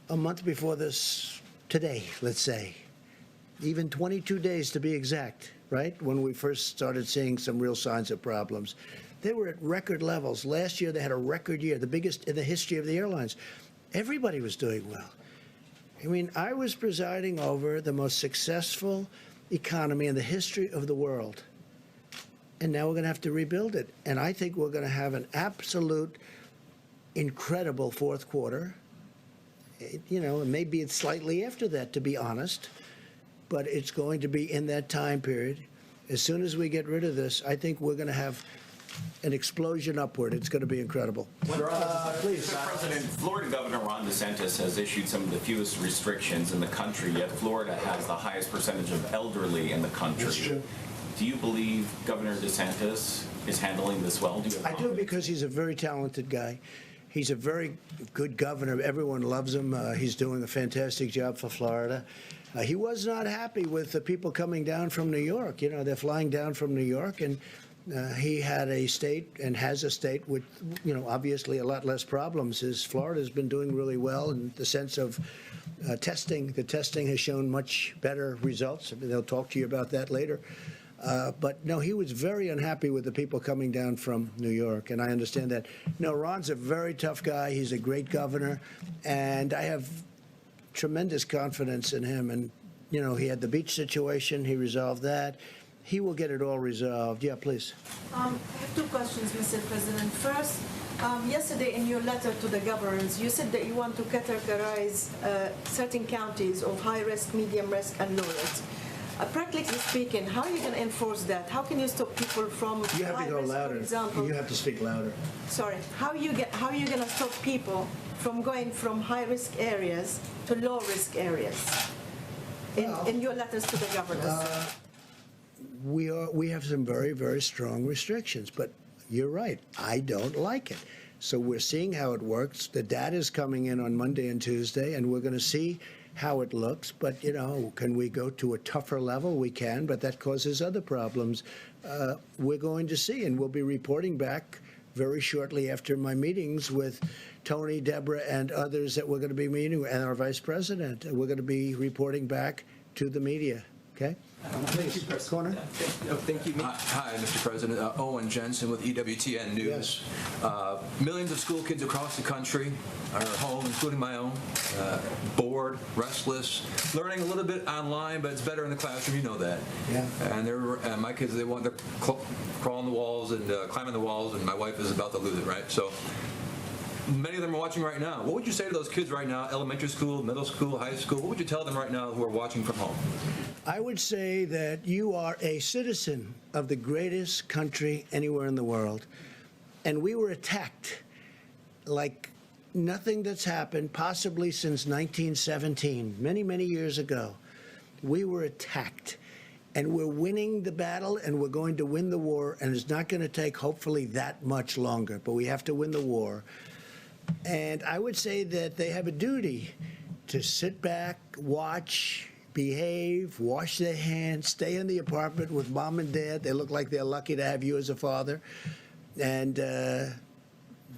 a month before this today, let's say. Even 22 days to be exact, right? When we first started seeing some real signs of problems. They were at record levels. Last year they had a record year, the biggest in the history of the airlines. Everybody was doing well. I mean, I was presiding over the most successful economy in the history of the world. And now we're going to have to rebuild it. And I think we're going to have an absolute incredible fourth quarter. You know, maybe it's slightly after that, to be honest. But it's going to be in that time period. As soon as we get rid of this, I think we're going to have an explosion upward. It's going to be incredible. Please. Mr. President, Florida Governor Ron DeSantis has issued some of the fewest restrictions in the country, yet Florida has the highest percentage of elderly in the country. That's true. Do you believe Governor DeSantis is handling this well? I do, because he's a very talented guy. He's a very good governor. Everyone loves him. He's doing a fantastic job for Florida. He was not happy with the people coming down from New York. You know, they're flying down from New York, and he had a state and has a state with, you know, obviously a lot less problems. Florida's been doing really well in the sense of testing. The testing has shown much better results. I mean, they'll talk to you about that later. But no, he was very unhappy with the people coming down from New York, and I understand that. No, Ron's a very tough guy. He's a great governor, and I have tremendous confidence in him. And, you know, he had the beach situation. He resolved that. He will get it all resolved. Yeah, please. I have two questions, Mr. President. First, yesterday in your letter to the governors, you said that you want to categorize certain counties of high risk, medium risk, and low risk. Practically speaking, how are you going to enforce that? How can you stop people from You have to go risk, louder. for example? You have to speak louder. Sorry. How are you going to stop people from going from high risk areas to low risk areas? In your letters to the governors. We have some very, very strong restrictions, but you're right. I don't like it. So we're seeing how it works. The data is coming in on Monday and Tuesday, and we're going to see how it looks. But, you know, can we go to a tougher level? We can, but that causes other problems. We're going to see, and we'll be reporting back very shortly after my meetings with Tony, Deborah, and others that we're going to be meeting, and our vice president. We're going to be reporting back to the media. Okay? Please, corner. Thank you. Hi, Mr. President. Owen Jensen with EWTN News. Yes. Millions of school kids across the country are home, including my own, bored, restless, learning a little bit online, but it's better in the classroom. You know that. Yeah. And my kids, they want to crawl on the walls and climb on the walls, and my wife is about to lose it. Right. So many of them are watching right now. What would you say to those kids right now, elementary school, middle school, high school? What would you tell them right now who are watching from home? I would say that you are a citizen of the greatest country anywhere in the world. And we were attacked like nothing that's happened possibly since 1917, many, many years ago. We were attacked. And we're winning the battle, and we're going to win the war. And it's not going to take, hopefully, that much longer. But we have to win the war. And I would say that they have a duty to sit back, watch, behave, wash their hands, stay in the apartment with mom and dad. They look like they're lucky to have you as a father. And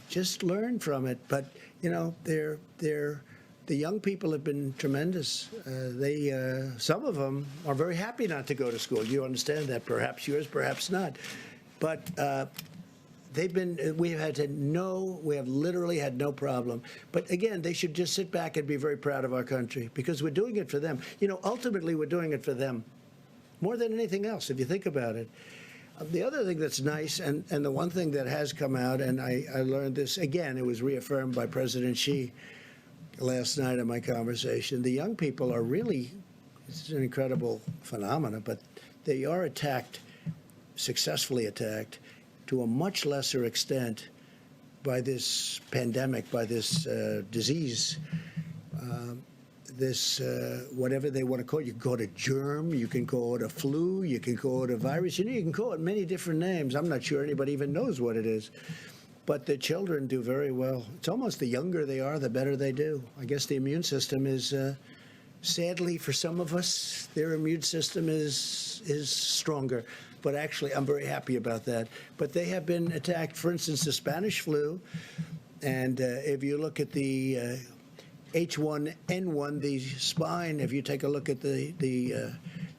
just learn from it. But, you know, the young people have been tremendous. Some of them are very happy not to go to school. You understand that. Perhaps yours, perhaps not. But we have literally had no problem. But again, they should just sit back and be very proud of our country because we're doing it for them. You know, ultimately, we're doing it for them more than anything else, if you think about it. The other thing that's nice, and the one thing that has come out, and I learned this, again, it was reaffirmed by President Xi last night in my conversation, the young people are really, it's an incredible phenomenon, but they are attacked, successfully attacked, to a much lesser extent by this pandemic, by this disease, whatever they want to call it. You can call it a germ, you can call it a flu, you can call it a virus. You know, you can call it many different names. I'm not sure anybody even knows what it is. But the children do very well. It's almost the younger they are, the better they do. I guess the immune system is, sadly for some of us, their immune system is stronger. But actually, I'm very happy about that. But they have been attacked, for instance, the Spanish flu. And if you look at the H1N1, the swine, if you take a look at the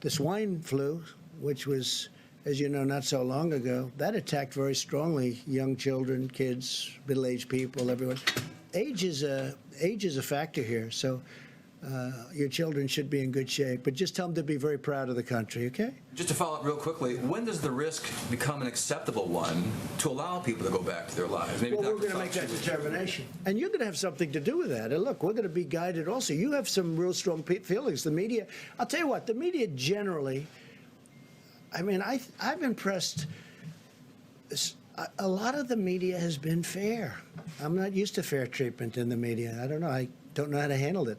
swine flu, which was, as you know, not so long ago, that attacked very strongly young children, kids, middle-aged people, everyone. Age is a factor here, so your children should be in good shape. But just tell them to be very proud of the country, okay? Just to follow up real quickly, when does the risk become an acceptable one to allow people to go back to their lives? Maybe well, we're going to make that determination. And you're going to have something to do with that. And look, we're going to be guided also. You have some real strong feelings. The media, I'll tell you what, the media generally, I mean, I've impressed, a lot of the media has been fair. I'm not used to fair treatment in the media. I don't know. I don't know how to handle it.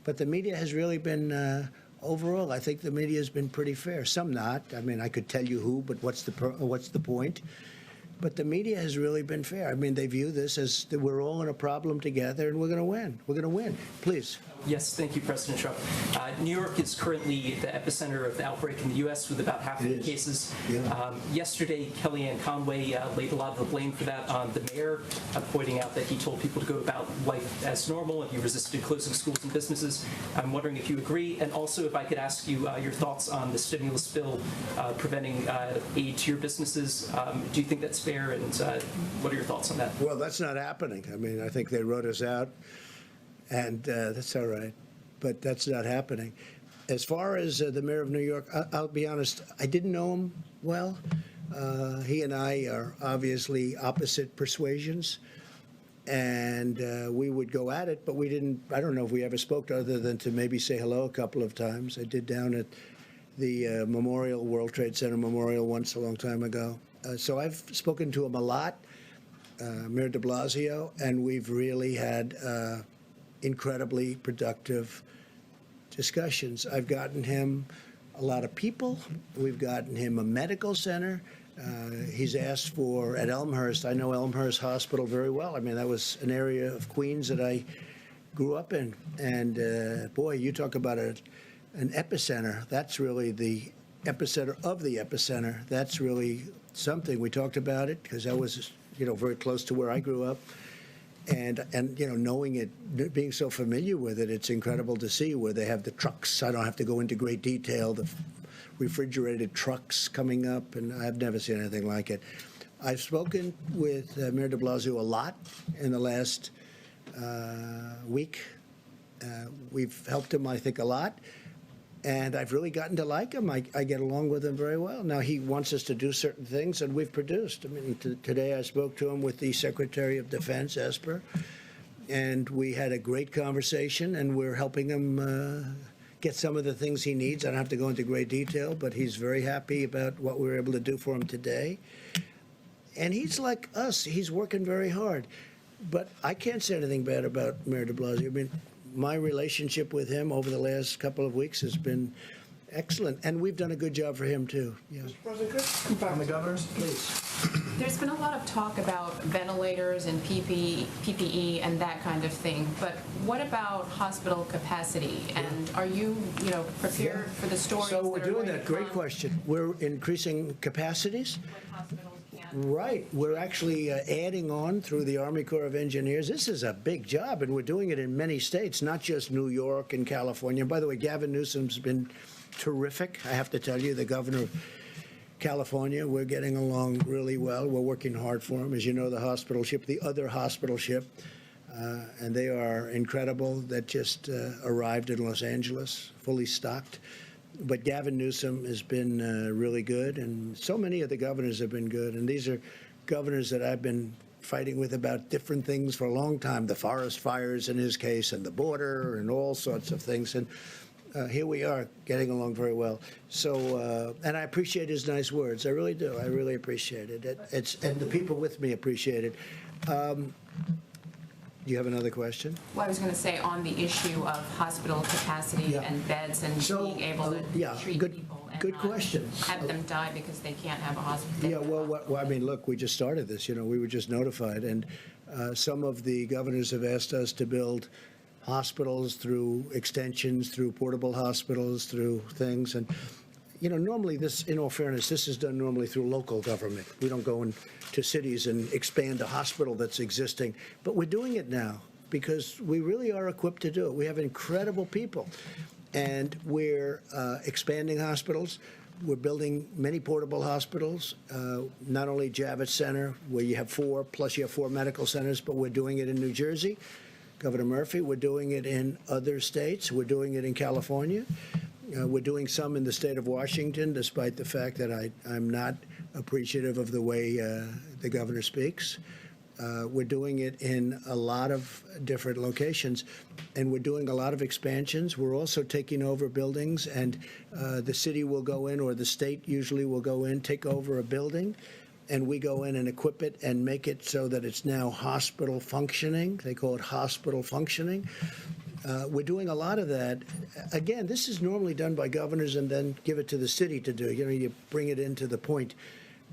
But the media has really been, overall, I think the media has been pretty fair. Some not. I mean, I could tell you who, but what's the point? But the media has really been fair. I mean, they view this as that we're all in a problem together and we're going to win. We're going to win. Please. Yes, thank you, President Trump. New York is currently the epicenter of the outbreak in the U.S. with about half of the cases. Yeah. Yesterday, L.N.C.O.W.A.F laid a lot of the blame for that on the mayor, pointing out that he told people to go about life as normal and he resisted closing schools and businesses. I'm wondering if you agree, and also if I could ask you your thoughts on the stimulus bill preventing aid to your businesses. Do you think that's fair, and what are your thoughts on that? Well, that's not happening. I mean, I think they wrote us out. And that's all right, but that's not happening. As far as the mayor of New York, I'll be honest, I didn't know him well. He and I are obviously opposite persuasions, and we would go at it, but we didn't, I don't know if we ever spoke other than to maybe say hello a couple of times. I did down at the Memorial, World Trade Center Memorial once a long time ago. So I've spoken to him a lot, Mayor de Blasio, and we've really had incredibly productive discussions. I've gotten him a lot of people. We've gotten him a medical center. He's asked for, at Elmhurst, I know Elmhurst Hospital very well. I mean, that was an area of Queens that I grew up in. And boy, you talk about an epicenter. That's really the epicenter of the epicenter. That's really something. We talked about it because that was, you know, very close to where I grew up. And you know, knowing it, being so familiar with it, it's incredible to see where they have the trucks. I don't have to go into great detail, the refrigerated trucks coming up, and I've never seen anything like it. I've spoken with Mayor de Blasio a lot in the last week. We've helped him, I think, a lot. And I've really gotten to like him. I get along with him very well. Now, he wants us to do certain things, and we've produced. I mean, today I spoke to him with the Secretary of Defense, Esper, and we had a great conversation, and we're helping him get some of the things he needs. I don't have to go into great detail, but he's very happy about what we were able to do for him today. And he's like us. He's working very hard. But I can't say anything bad about Mayor de Blasio. I mean, my relationship with him over the last couple of weeks has been excellent, and we've done a good job for him too. Yeah. Mr. President, could I come back on the governors, please? There's been a lot of talk about ventilators and PPE and that kind of thing, but what about hospital capacity? And are you prepared for the stories? So we're that are doing going that. to Great come question. We're increasing capacities. when hospitals can't? Right. We're actually adding on through the Army Corps of Engineers. This is a big job, and we're doing it in many states, not just New York and California. By the way, Gavin Newsom's been terrific. I have to tell you, the governor of California, we're getting along really well. We're working hard for them. As you know, the hospital ship, the other hospital ship, and they are incredible, that just arrived in Los Angeles, fully stocked. But Gavin Newsom has been really good, and so many of the governors have been good. And these are governors that I've been fighting with about different things for a long time, the forest fires in his case, and the border, and all sorts of things. And here we are, getting along very well. So, and I appreciate his nice words. I really do. I really appreciate it. And the people with me appreciate it. Do you have another question? Well, I was going to say on the issue of hospital capacity and beds and being able to treat people and good question. Have them die because they can't have a hospital. Yeah, well, I mean, look, we just started this. You know, we were just notified, and some of the governors have asked us to build hospitals through extensions, through portable hospitals, through things. And, you know, normally this, in all fairness, this is done normally through local government. We don't go into cities and expand a hospital that's existing. But we're doing it now because we really are equipped to do it. We have incredible people. And we're expanding hospitals. We're building many portable hospitals, not only Javits Center, where you have 4, plus you have 4 medical centers, but we're doing it in New Jersey. Governor Murphy, we're doing it in other states. We're doing it in California. We're doing some in the state of Washington, despite the fact that I'm not appreciative of the way the governor speaks. We're doing it in a lot of different locations, and we're doing a lot of expansions. We're also taking over buildings, and the city will go in, or the state usually will go in, take over a building, and we go in and equip it and make it so that it's now hospital functioning. They call it hospital functioning. We're doing a lot of that. Again, this is normally done by governors and then give it to the city to do. You know, you bring it into the point.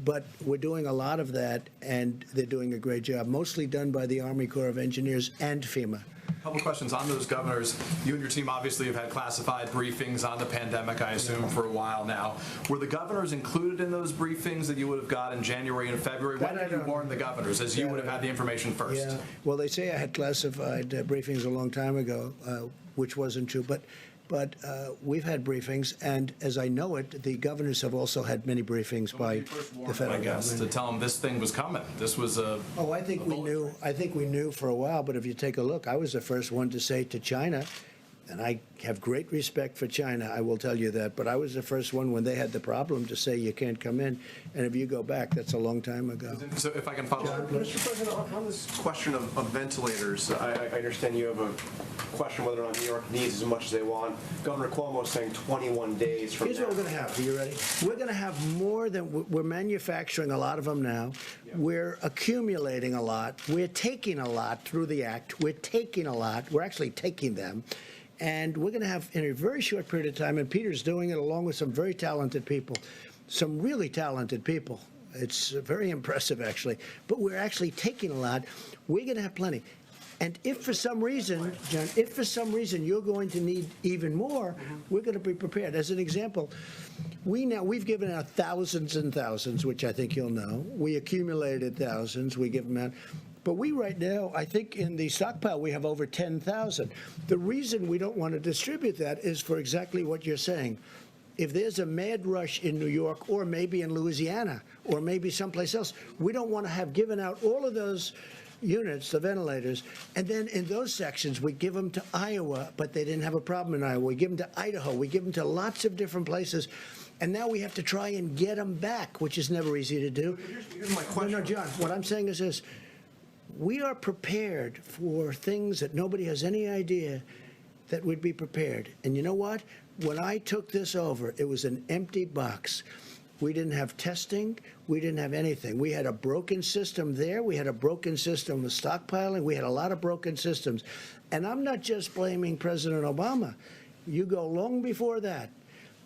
But we're doing a lot of that, and they're doing a great job, mostly done by the Army Corps of Engineers and FEMA. A couple questions on those governors. You and your team obviously have had classified briefings on the pandemic, I assume, for a while now. Were the governors included in those briefings that you would have got in January and February? When did you warn the governors, as you would have had the information first? Yeah. Well, they say I had classified briefings a long time ago, which wasn't true. But we've had briefings, and as I know it, the governors have also had many briefings by the federal government. To tell them this thing was coming. This was a... Oh, I think we knew. I think we knew for a while, but if you take a look, I was the first one to say to China, and I have great respect for China, I will tell you that, but I was the first one when they had the problem to say you can't come in, and if you go back, that's a long time ago. So if I can follow up. Mr. President, on this question of ventilators, I understand you have a question whether or not New York needs as much as they want. Governor Cuomo is saying 21 days from now. Here's what we're going to have. Are you ready? We're going to have more than we're manufacturing a lot of them now. Yeah. We're accumulating a lot. We're taking a lot through the act. We're taking a lot. We're actually taking them. And we're going to have, in a very short period of time, and Peter's doing it along with some very talented people, some really talented people. It's very impressive, actually. But we're actually taking a lot. We're going to have plenty. And if for some reason, John, if for some reason you're going to need even more, we're going to be prepared. As an example, we've given out thousands and thousands, which I think you'll know. We accumulated thousands. We give them out. But we right now, I think in the stockpile, we have over 10,000. The reason we don't want to distribute that is for exactly what you're saying. If there's a mad rush in New York, or maybe in Louisiana, or maybe someplace else, we don't want to have given out all of those units, the ventilators, and then in those sections we give them to Iowa, but they didn't have a problem in Iowa. We give them to Idaho. We give them to lots of different places. And now we have to try and get them back, which is never easy to do. Here's my question. No, John, what I'm saying is this. We are prepared for things that nobody has any idea that we'd be prepared. And you know what? When I took this over, it was an empty box. We didn't have testing. We didn't have anything. We had a broken system there. We had a broken system of stockpiling. We had a lot of broken systems. And I'm not just blaming President Obama. You go long before that.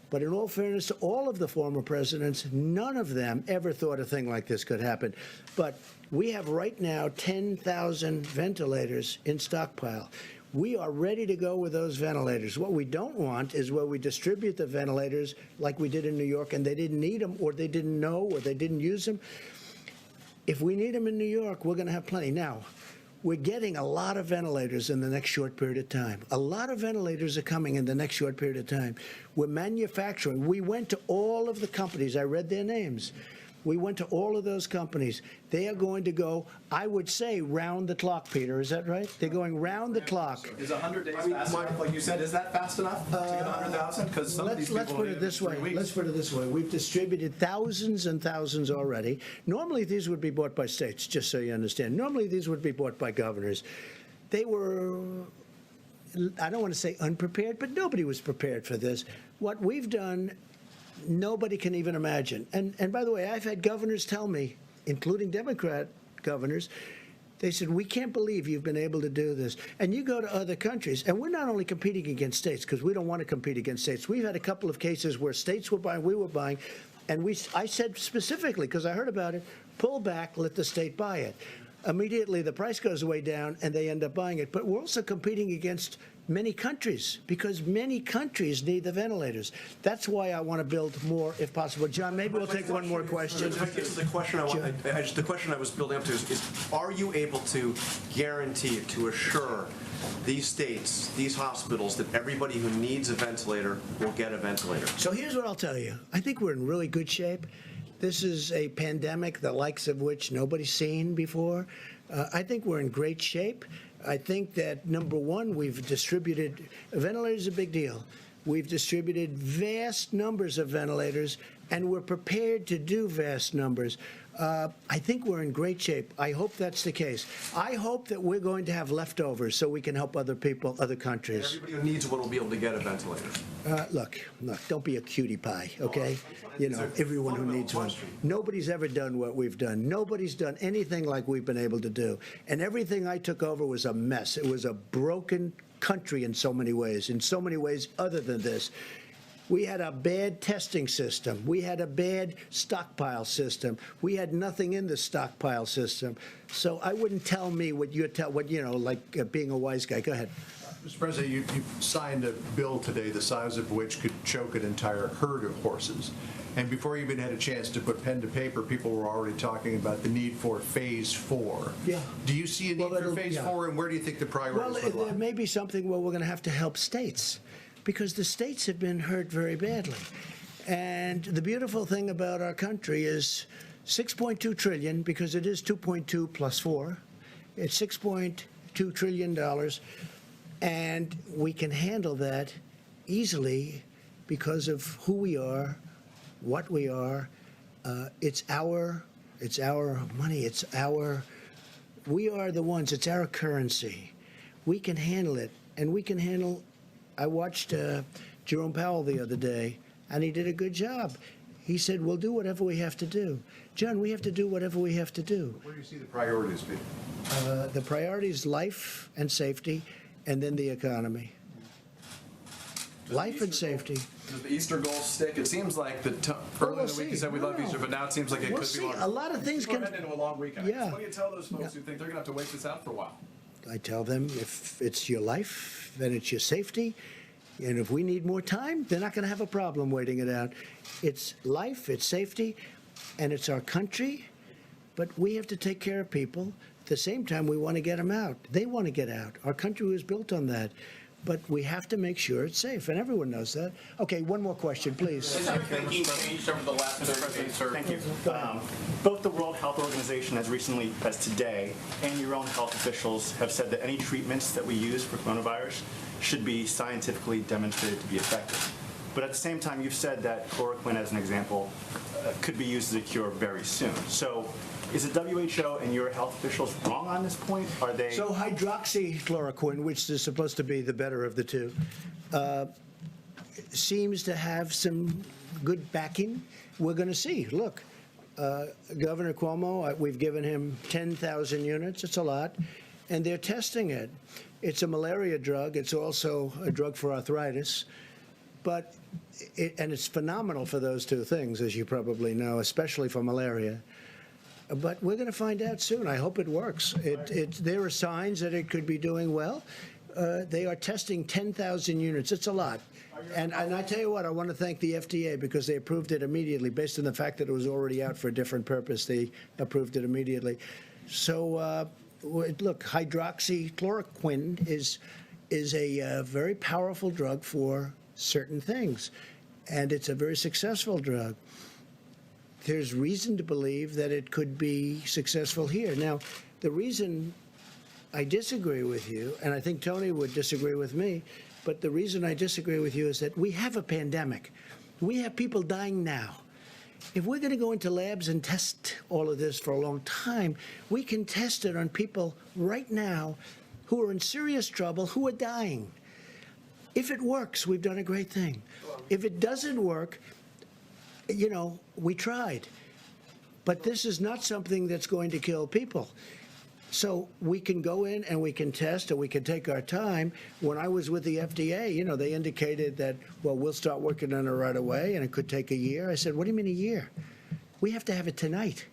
But in all fairness to all of the former presidents, none of them ever thought a thing like this could happen. But we have right now 10,000 ventilators in stockpile. We are ready to go with those ventilators. What we don't want is where we distribute the ventilators like we did in New York, and they didn't need them, or they didn't know, or they didn't use them. If we need them in New York, we're going to have plenty. Now, We're getting a lot of ventilators in the next short period of time. A lot of ventilators are coming in the next short period of time. We're manufacturing. We went to all of the companies. I read their names. We went to all of those companies. They are going to go, I would say, round the clock, Peter. Is that right? They're going round the clock. Is 100 days fast enough? Like you said, is that fast enough to get 100,000? Because some of these Let's people put it this way. 3 weeks. Let's put it this way. We've distributed thousands and thousands already. Normally, these would be bought by states, just so you understand. Normally, these would be bought by governors. They were, I don't want to say unprepared, but nobody was prepared for this. What we've done, nobody can even imagine. And by the way, I've had governors tell me, including Democrat governors, they said, we can't believe you've been able to do this. And you go to other countries, and we're not only competing against states, because we don't want to compete against states. We've had a couple of cases where states were buying, we were buying, and I said specifically, because I heard about it, pull back, let the state buy it. Immediately, the price goes way down, and they end up buying it. But we're also competing against many countries, because many countries need the ventilators. That's why I want to build more, if possible. John, maybe we'll take one more question. This is the question the question I was building up to is are you able to guarantee, to assure these states, these hospitals, that everybody who needs a ventilator will get a ventilator? So here's what I'll tell you. I think we're in really good shape. This is a pandemic, the likes of which nobody's seen before. I think we're in great shape. I think that, number one, we've distributed, ventilators is a big deal. We've distributed vast numbers of ventilators, and we're prepared to do vast numbers. I think we're in great shape. I hope that's the case. I hope that we're going to have leftovers so we can help other people, other countries. Everybody who needs one will be able to get a ventilator. Look, don't be a cutie pie, okay? You know, everyone who needs one. Nobody's ever done what we've done. Nobody's done anything like we've been able to do. And everything I took over was a mess. It was a broken country in so many ways other than this. We had a bad testing system. We had a bad stockpile system. We had nothing in the stockpile system. So I wouldn't tell me what like being a wise guy. Go ahead. Mr. President, you signed a bill today the size of which could choke an entire herd of horses. And before you even had a chance to put pen to paper, people were already talking about the need for phase 4. Yeah. Do you see a need for phase 4, and where do you think the priorities would lie? There may be something where we're going to have to help states, because the states have been hurt very badly. And the beautiful thing about our country is $6.2 trillion, because it is 2.2 plus 4. It's $6.2 trillion, and we can handle that easily because of who we are, what we are. It's our money. We are the ones. It's our currency. We can handle it, and we can handle. I watched Jerome Powell the other day, and he did a good job. He said, we'll do whatever we have to do. John, we have to do whatever we have to do. Where do you see the priorities being? The priority is life and safety, and then the economy. Life and safety. Does the Easter goal stick? It seems like earlier in the week you said we love Easter, but now it seems like it could be longer. A lot of things We're heading into a long weekend. Yeah. What do you tell those folks who think they're going to have to wait this out for a while? I tell them if it's your life, then it's your safety. And if we need more time, they're not going to have a problem waiting it out. It's life, it's safety, and it's our country. But we have to take care of people. At the same time, we want to get them out. They want to get out. Our country was built on that. But we have to make sure it's safe, and everyone knows that. Okay, one more question, please. Has your thinking changed over the last 30 days? Thank you. Both the World Health Organization, as recently as today, and your own health officials have said that any treatments that we use for coronavirus should be scientifically demonstrated to be effective. But at the same time, you've said that chloroquine, as an example, could be used as a cure very soon. So is the WHO and your health officials wrong on this point? Are they? So hydroxychloroquine, which is supposed to be the better of the two, seems to have some good backing. We're going to see. Look, Governor Cuomo, we've given him 10,000 units. It's a lot. And they're testing it. It's a malaria drug. It's also a drug for arthritis. But it's phenomenal for those two things, as you probably know, especially for malaria. But we're going to find out soon. I hope it works. There are signs that it could be doing well. They are testing 10,000 units. It's a lot. And I tell you what, I want to thank the FDA because they approved it immediately. Based on the fact that it was already out for a different purpose, they approved it immediately. So look, hydroxychloroquine is a very powerful drug for certain things, and it's a very successful drug. There's reason to believe that it could be successful here. Now, the reason I disagree with you, and I think Tony would disagree with me, but the reason I disagree with you is that we have a pandemic. We have people dying now. If we're going to go into labs and test all of this for a long time, we can test it on people right now who are in serious trouble, who are dying. If it works, we've done a great thing. If it doesn't work, you know, we tried. But this is not something that's going to kill people. So we can go in and we can test and we can take our time. When I was with the FDA, you know, they indicated that, well, we'll start working on it right away and it could take a year. I said, what do you mean a year? We have to have it tonight.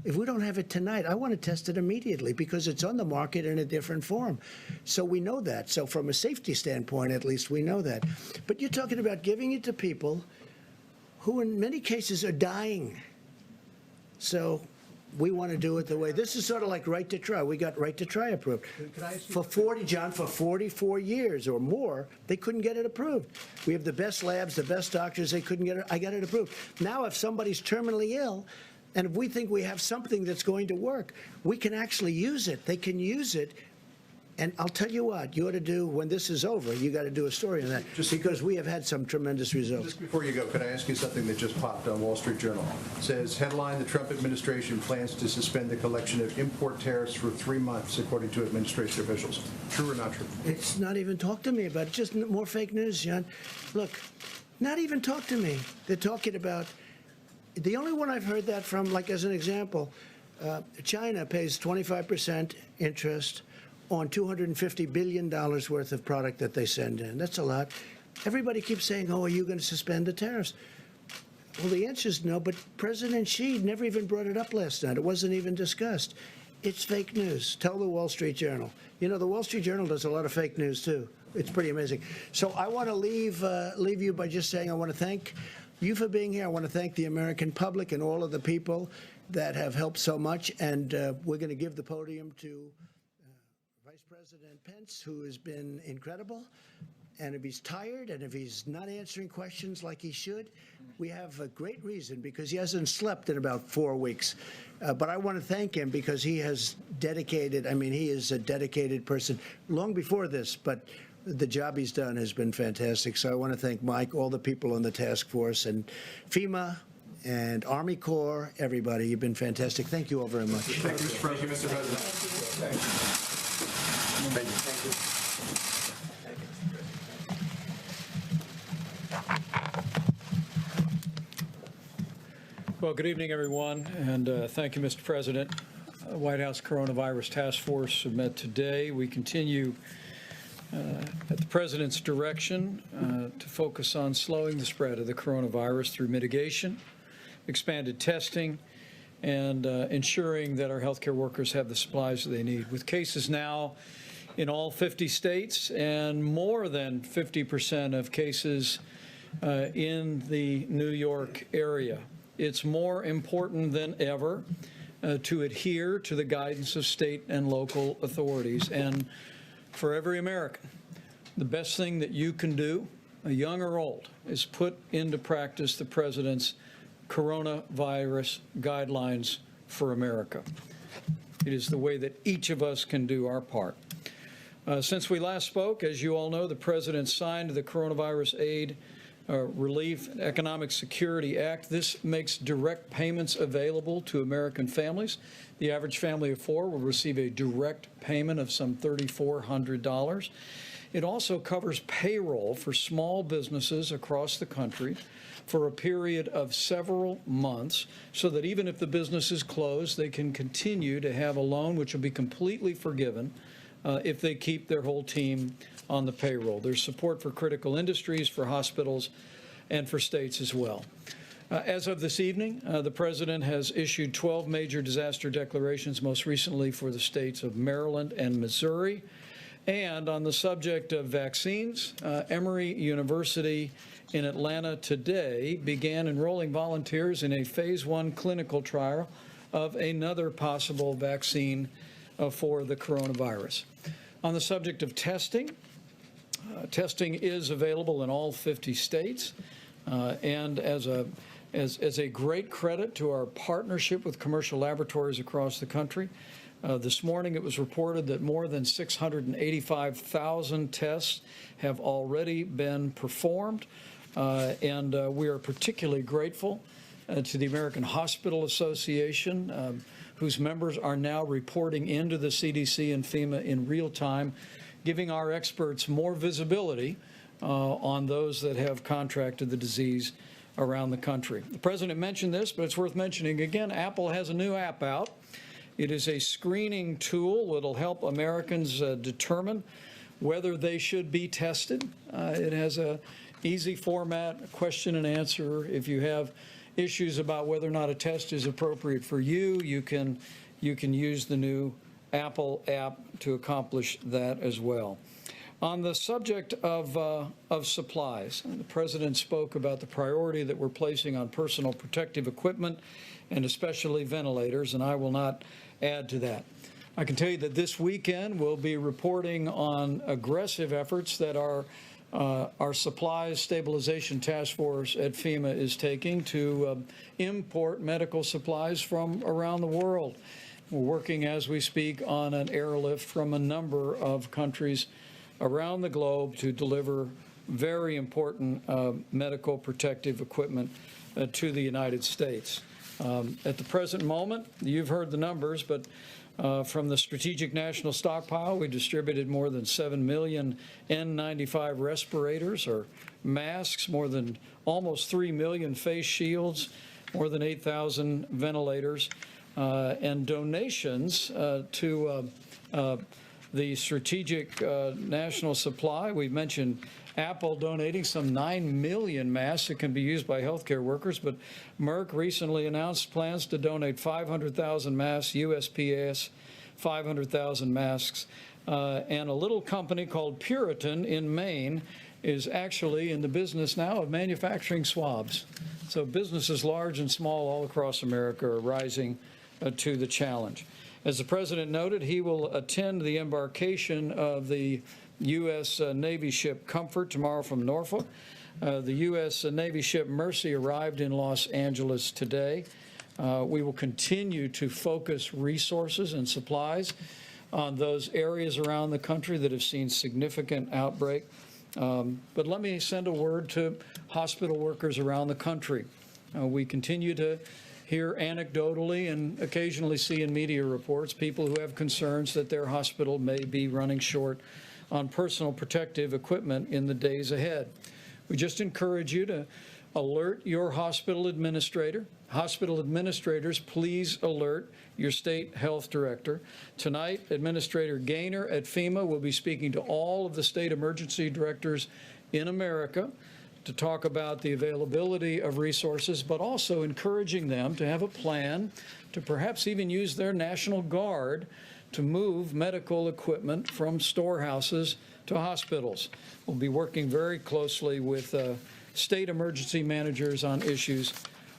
If we don't have it tonight, I want to test it immediately because it's on the market in a different form. So we know that. So from a safety standpoint, at least we know that. But you're talking about giving it to people who in many cases are dying. So we want to do it the way. This is sort of like right to try. We got right to try approved. For 44 years or more, they couldn't get it approved. We have the best labs, the best doctors. They couldn't get it. I got it approved. Now, if somebody's terminally ill, and if we think we have something that's going to work, we can actually use it. They can use it. And I'll tell you what, you ought to do, when this is over, you got to do a story on that, because we have had some tremendous results. Just before you go, could I ask you something that just popped on Wall Street Journal? It says, headline, the Trump administration plans to suspend the collection of import tariffs for 3 months, according to administration officials. True or not true? It's not even talk to me about it. Just more fake news, John. Look, not even talk to me. They're talking about, the only one I've heard that from, like as an example, China pays 25% interest on $250 billion worth of product that they send in. That's a lot. Everybody keeps saying, oh, are you going to suspend the tariffs? Well, the answer is no, but President Xi never even brought it up last night. It wasn't even discussed. It's fake news. Tell the Wall Street Journal. You know, the Wall Street Journal does a lot of fake news, too. It's pretty amazing. So I want to leave you by just saying I want to thank you for being here. I want to thank the American public and all of the people that have helped so much. And we're going to give the podium to Vice President Pence, who has been incredible. And if he's tired and if he's not answering questions like he should, we have a great reason, because he hasn't slept in about 4 weeks. But I want to thank him because he has dedicated, I mean, he is a dedicated person long before this, but the job he's done has been fantastic. So I want to thank Mike, all the people on the task force, and FEMA, and Army Corps, everybody. You've been fantastic. Thank you all very much. Thank you, Mr. President. Thank you, Mr. President. Thank you. Well, good evening, everyone, and thank you, Mr. President. White House Coronavirus Task Force met today. We continue at the President's direction to focus on slowing the spread of the coronavirus through mitigation, expanded testing, and ensuring that our healthcare workers have the supplies that they need. With cases now in all 50 states and more than 50% of cases in the New York area, it's more important than ever to adhere to the guidance of state and local authorities. And for every American, the best thing that you can do, young or old, is put into practice the President's coronavirus guidelines for America. It is the way that each of us can do our part. Since we last spoke, as you all know, the President signed the Coronavirus Aid, Relief, and Economic Security Act. This makes direct payments available to American families. The average family of 4 will receive a direct payment of some $3,400. It also covers payroll for small businesses across the country for a period of several months, so that even if the business is closed, they can continue to have a loan which will be completely forgiven if they keep their whole team on the payroll. There's support for critical industries, for hospitals, and for states as well. As of this evening, the President has issued 12 major disaster declarations, most recently for the states of Maryland and Missouri. And on the subject of vaccines, Emory University in Atlanta today began enrolling volunteers in a phase 1 clinical trial of another possible vaccine for the coronavirus. On the subject of testing, testing is available in all 50 states, and as a great credit to our partnership with commercial laboratories across the country, this morning it was reported that more than 685,000 tests have already been performed, and we are particularly grateful to the American Hospital Association, whose members are now reporting into the CDC and FEMA in real time, giving our experts more visibility on those that have contracted the disease around the country. The President mentioned this, but it's worth mentioning again. Apple has a new app out. It is a screening tool that will help Americans determine whether they should be tested. It has a easy format, question and answer. If you have issues about whether or not a test is appropriate for you, you can use the new Apple app to accomplish that as well. On the subject of supplies, the President spoke about the priority that we're placing on personal protective equipment and especially ventilators, and I will not add to that. I can tell you that this weekend we'll be reporting on aggressive efforts that our supplies stabilization task force at FEMA is taking to import medical supplies from around the world. We're working as we speak on an airlift from a number of countries around the globe to deliver very important medical protective equipment to the United States. At the present moment, you've heard the numbers, but from the Strategic National Stockpile, we distributed more than 7 million N95 respirators or masks, almost 3 million face shields, more than 8,000 ventilators, and donations to the Strategic National Supply. We've mentioned Apple donating some 9 million masks that can be used by healthcare workers, but Merck recently announced plans to donate 500,000 masks, USPS 500,000 masks, and a little company called Puritan in Maine is actually in the business now of manufacturing swabs. So businesses large and small all across America are rising to the challenge. As the President noted, he will attend the embarkation of the U.S. Navy ship Comfort tomorrow from Norfolk. The U.S. Navy ship Mercy arrived in Los Angeles today. We will continue to focus resources and supplies on those areas around the country that have seen significant outbreak. But let me send a word to hospital workers around the country. We continue to hear anecdotally and occasionally see in media reports people who have concerns that their hospital may be running short on personal protective equipment in the days ahead. We just encourage you to alert your hospital administrator. Hospital administrators, please alert your state health director. Tonight, Administrator Gaynor at FEMA will be speaking to all of the state emergency directors in America to talk about the availability of resources, but also encouraging them to have a plan to perhaps even use their National Guard to move medical equipment from storehouses to hospitals. We'll be working very closely with state emergency managers on issues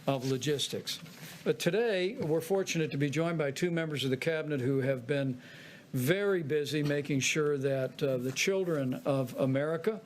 of logistics. But today, we're fortunate to be joined by two members of the Cabinet who have been very busy making sure that the children of America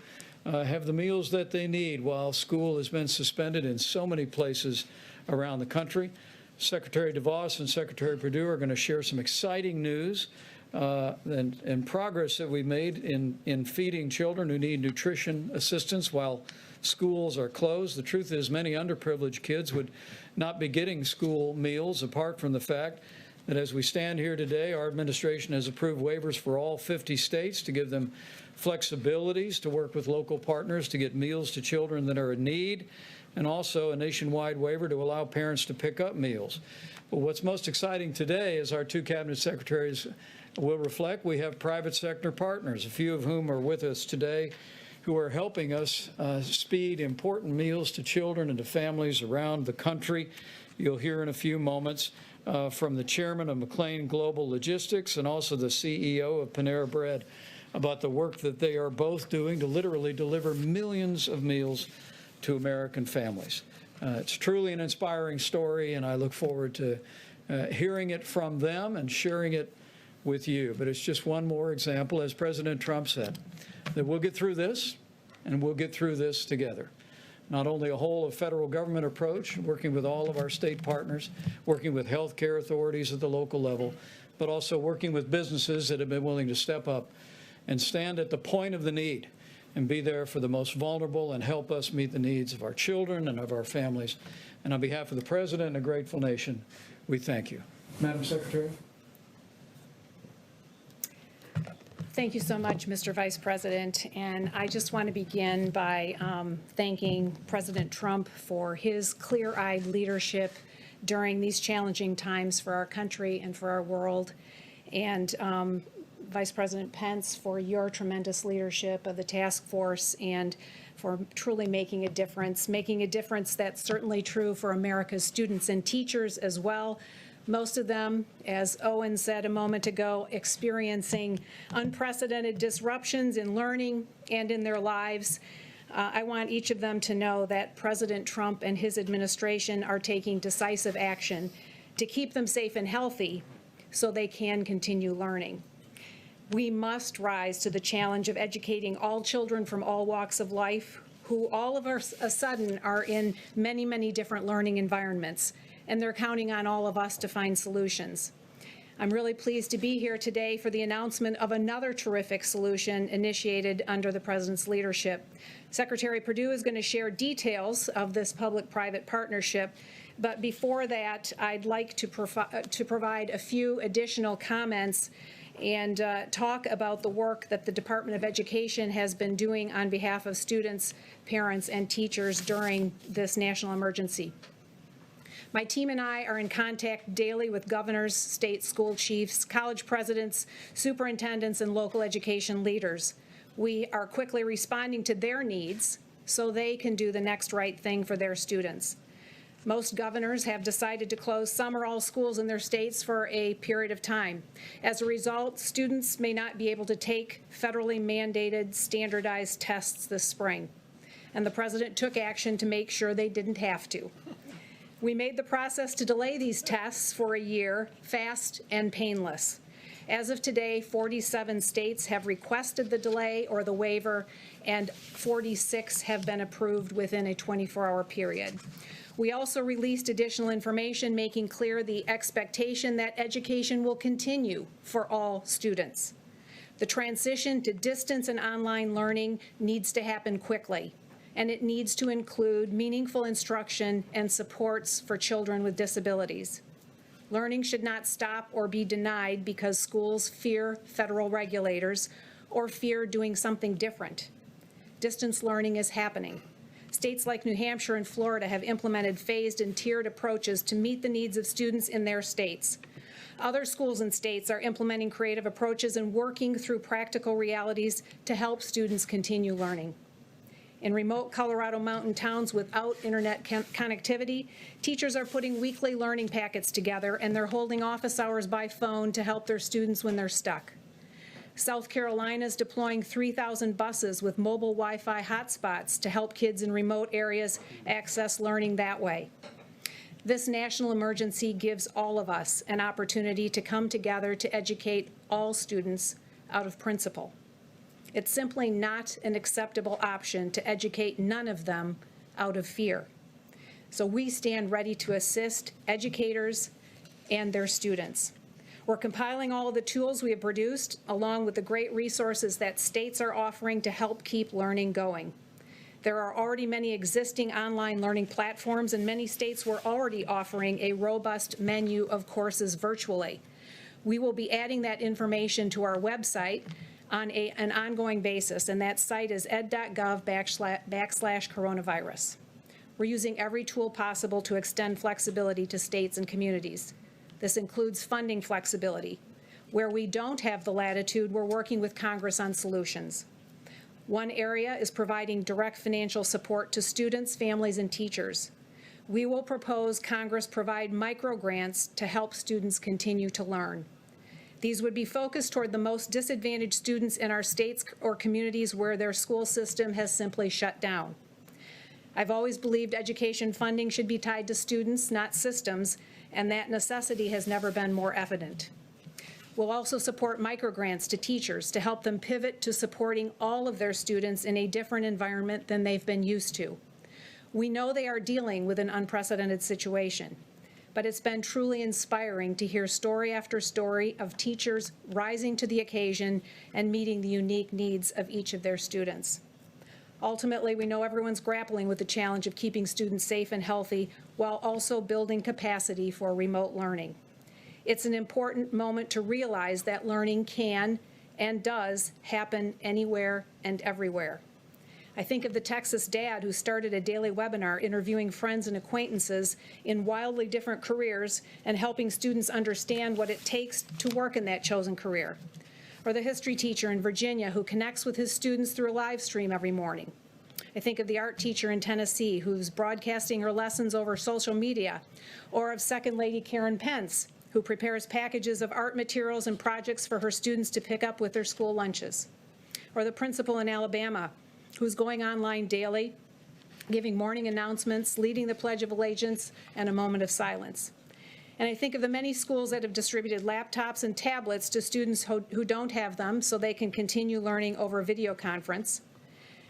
have the meals that they need while school has been suspended in so many places around the country. Secretary DeVos and Secretary Perdue are going to share some exciting news and progress that we've made in feeding children who need nutrition assistance while schools are closed. The truth is many underprivileged kids would not be getting school meals apart from the fact that as we stand here today, our administration has approved waivers for all 50 states to give them flexibilities to work with local partners to get meals to children that are in need, and also a nationwide waiver to allow parents to pick up meals. But what's most exciting today, as our two cabinet secretaries will reflect, we have private sector partners, a few of whom are with us today, who are helping us speed important meals to children and to families around the country. You'll hear in a few moments from the chairman of McLean Global Logistics and also the CEO of Panera Bread about the work that they are both doing to literally deliver millions of meals to American families. It's truly an inspiring story, and I look forward to hearing it from them and sharing it with you. But it's just one more example, as President Trump said, that we'll get through this, and we'll get through this together. Not only a whole of federal government approach, working with all of our state partners, working with healthcare authorities at the local level, but also working with businesses that have been willing to step up and stand at the point of the need and be there for the most vulnerable and help us meet the needs of our children and of our families. And on behalf of the President and a grateful nation, we thank you. Madam Secretary. Thank you so much, Mr. Vice President. And I just want to begin by thanking President Trump for his clear-eyed leadership during these challenging times for our country and for our world. And Vice President Pence, for your tremendous leadership of the task force and for truly making a difference that's certainly true for America's students and teachers as well. Most of them, as Owen said a moment ago, experiencing unprecedented disruptions in learning and in their lives. I want each of them to know that President Trump and his administration are taking decisive action to keep them safe and healthy so they can continue learning. We must rise to the challenge of educating all children from all walks of life who all of a sudden are in many, many different learning environments, and they're counting on all of us to find solutions. I'm really pleased to be here today for the announcement of another terrific solution initiated under the President's leadership. Secretary Perdue is going to share details of this public-private partnership, but before that, I'd like to provide a few additional comments and talk about the work that the Department of Education has been doing on behalf of students, parents, and teachers during this national emergency. My team and I are in contact daily with governors, state school chiefs, college presidents, superintendents, and local education leaders. We are quickly responding to their needs so they can do the next right thing for their students. Most governors have decided to close some or all schools in their states for a period of time. As a result, students may not be able to take federally mandated standardized tests this spring. And the President took action to make sure they didn't have to. We made the process to delay these tests for a year fast and painless. As of today, 47 states have requested the delay or the waiver, and 46 have been approved within a 24-hour period. We also released additional information making clear the expectation that education will continue for all students. The transition to distance and online learning needs to happen quickly, and it needs to include meaningful instruction and supports for children with disabilities. Learning should not stop or be denied because schools fear federal regulators or fear doing something different. Distance learning is happening. States like New Hampshire and Florida have implemented phased and tiered approaches to meet the needs of students in their states. Other schools and states are implementing creative approaches and working through practical realities to help students continue learning. In remote Colorado mountain towns without internet connectivity, teachers are putting weekly learning packets together, and they're holding office hours by phone to help their students when they're stuck. South Carolina is deploying 3,000 buses with mobile Wi-Fi hotspots to help kids in remote areas access learning that way. This national emergency gives all of us an opportunity to come together to educate all students out of principle. It's simply not an acceptable option to educate none of them out of fear. So we stand ready to assist educators and their students. We're compiling all of the tools we have produced, along with the great resources that states are offering to help keep learning going. There are already many existing online learning platforms, and many states were already offering a robust menu of courses virtually. We will be adding that information to our website on an ongoing basis, and that site is ed.gov/coronavirus. We're using every tool possible to extend flexibility to states and communities. This includes funding flexibility. Where we don't have the latitude, we're working with Congress on solutions. One area is providing direct financial support to students, families, and teachers. We will propose Congress provide micro-grants to help students continue to learn. These would be focused toward the most disadvantaged students in our states or communities where their school system has simply shut down. I've always believed education funding should be tied to students, not systems, and that necessity has never been more evident. We'll also support microgrants to teachers to help them pivot to supporting all of their students in a different environment than they've been used to. We know they are dealing with an unprecedented situation, but it's been truly inspiring to hear story after story of teachers rising to the occasion and meeting the unique needs of each of their students. Ultimately, we know everyone's grappling with the challenge of keeping students safe and healthy while also building capacity for remote learning. It's an important moment to realize that learning can and does happen anywhere and everywhere. I think of the Texas dad who started a daily webinar interviewing friends and acquaintances in wildly different careers and helping students understand what it takes to work in that chosen career. Or the history teacher in Virginia who connects with his students through a live stream every morning. I think of the art teacher in Tennessee who's broadcasting her lessons over social media, or of Second Lady Karen Pence, who prepares packages of art materials and projects for her students to pick up with their school lunches. Or the principal in Alabama, who's going online daily, giving morning announcements, leading the Pledge of Allegiance, and a moment of silence. And I think of the many schools that have distributed laptops and tablets to students who don't have them so they can continue learning over video conference,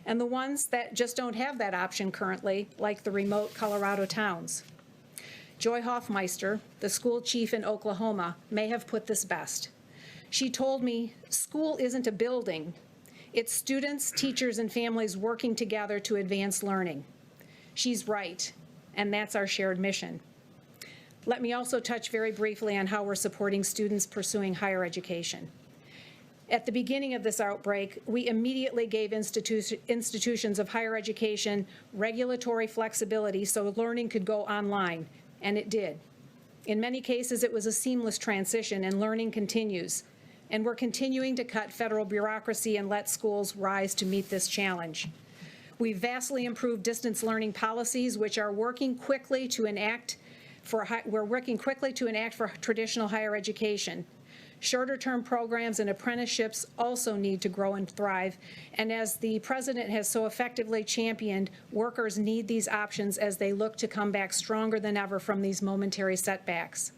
and the ones that just don't have that option currently, like the remote Colorado towns. Joy Hoffmeister, the school chief in Oklahoma, may have put this best. She told me, "School isn't a building. It's students, teachers, and families working together to advance learning." She's right, and that's our shared mission. Let me also touch very briefly on how we're supporting students pursuing higher education. At the beginning of this outbreak, we immediately gave institutions of higher education regulatory flexibility so learning could go online, and it did. In many cases, it was a seamless transition, and learning continues. And we're continuing to cut federal bureaucracy and let schools rise to meet this challenge. We've vastly improved distance learning policies, which are working quickly to enact for traditional higher education. Shorter-term programs and apprenticeships also need to grow and thrive, and as the President has so effectively championed, workers need these options as they look to come back stronger than ever from these momentary setbacks.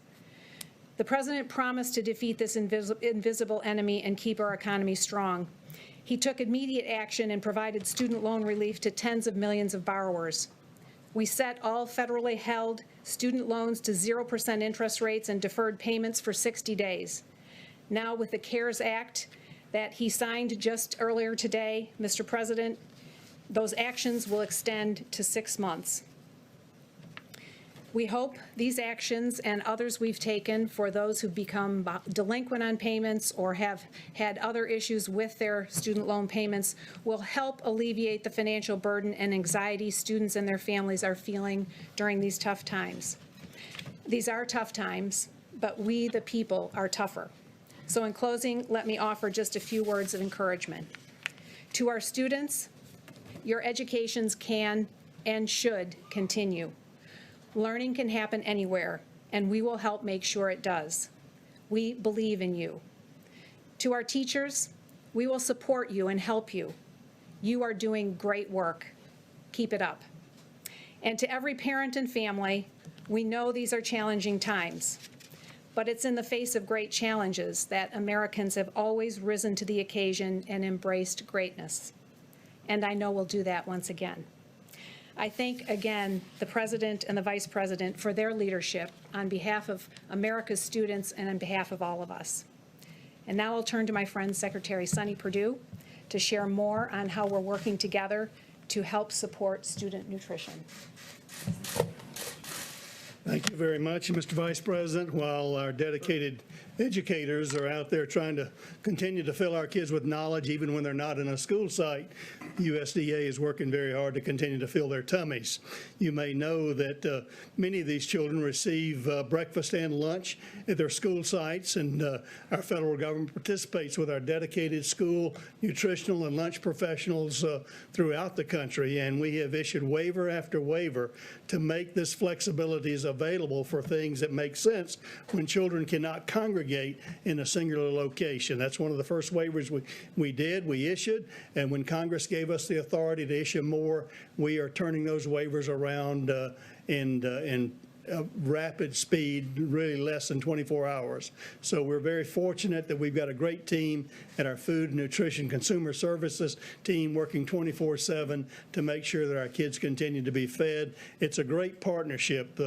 The President promised to defeat this invisible enemy and keep our economy strong. He took immediate action and provided student loan relief to tens of millions of borrowers. We set all federally held student loans to 0% interest rates and deferred payments for 60 days. Now, with the CARES Act that he signed just earlier today, Mr. President, those actions will extend to 6 months. We hope these actions and others we've taken for those who've become delinquent on payments or have had other issues with their student loan payments will help alleviate the financial burden and anxiety students and their families are feeling during these tough times. These are tough times, but we, the people, are tougher. So in closing, let me offer just a few words of encouragement. To our students, your educations can and should continue. Learning can happen anywhere, and we will help make sure it does. We believe in you. To our teachers, we will support you and help you. You are doing great work. Keep it up. And to every parent and family, we know these are challenging times, but it's in the face of great challenges that Americans have always risen to the occasion and embraced greatness. And I know we'll do that once again. I thank again the President and the Vice President for their leadership on behalf of America's students and on behalf of all of us. And now I'll turn to my friend Secretary Sonny Perdue to share more on how we're working together to help support student nutrition. Thank you very much, Mr. Vice President. While our dedicated educators are out there trying to continue to fill our kids with knowledge even when they're not in a school site, USDA is working very hard to continue to fill their tummies. You may know that many of these children receive breakfast and lunch at their school sites, and our federal government participates with our dedicated school nutritional and lunch professionals throughout the country, and we have issued waiver after waiver to make this flexibility available for things that make sense when children cannot congregate in a singular location. That's one of the first waivers we issued, and when Congress gave us the authority to issue more, we are turning those waivers around and rapid speed, really less than 24 hours. So we're very fortunate that we've got a great team at our Food and Nutrition Consumer Services team working 24/7 to make sure that our kids continue to be fed. It's a great partnership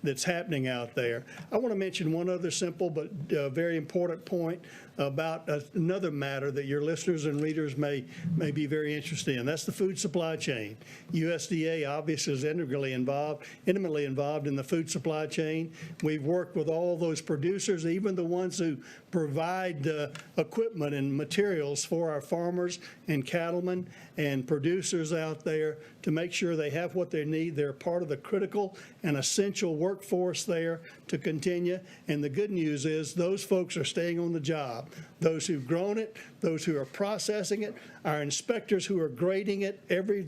that's happening out there. I want to mention one other simple but very important point about another matter that your listeners and readers may be very interested in. That's the food supply chain. USDA obviously is intimately involved in the food supply chain. We've worked with all those producers, even the ones who provide equipment and materials for our farmers and cattlemen and producers out there to make sure they have what they need. They're part of the critical and essential workforce there to continue. And the good news is those folks are staying on the job. Those who've grown it, those who are processing it, our inspectors who are grading it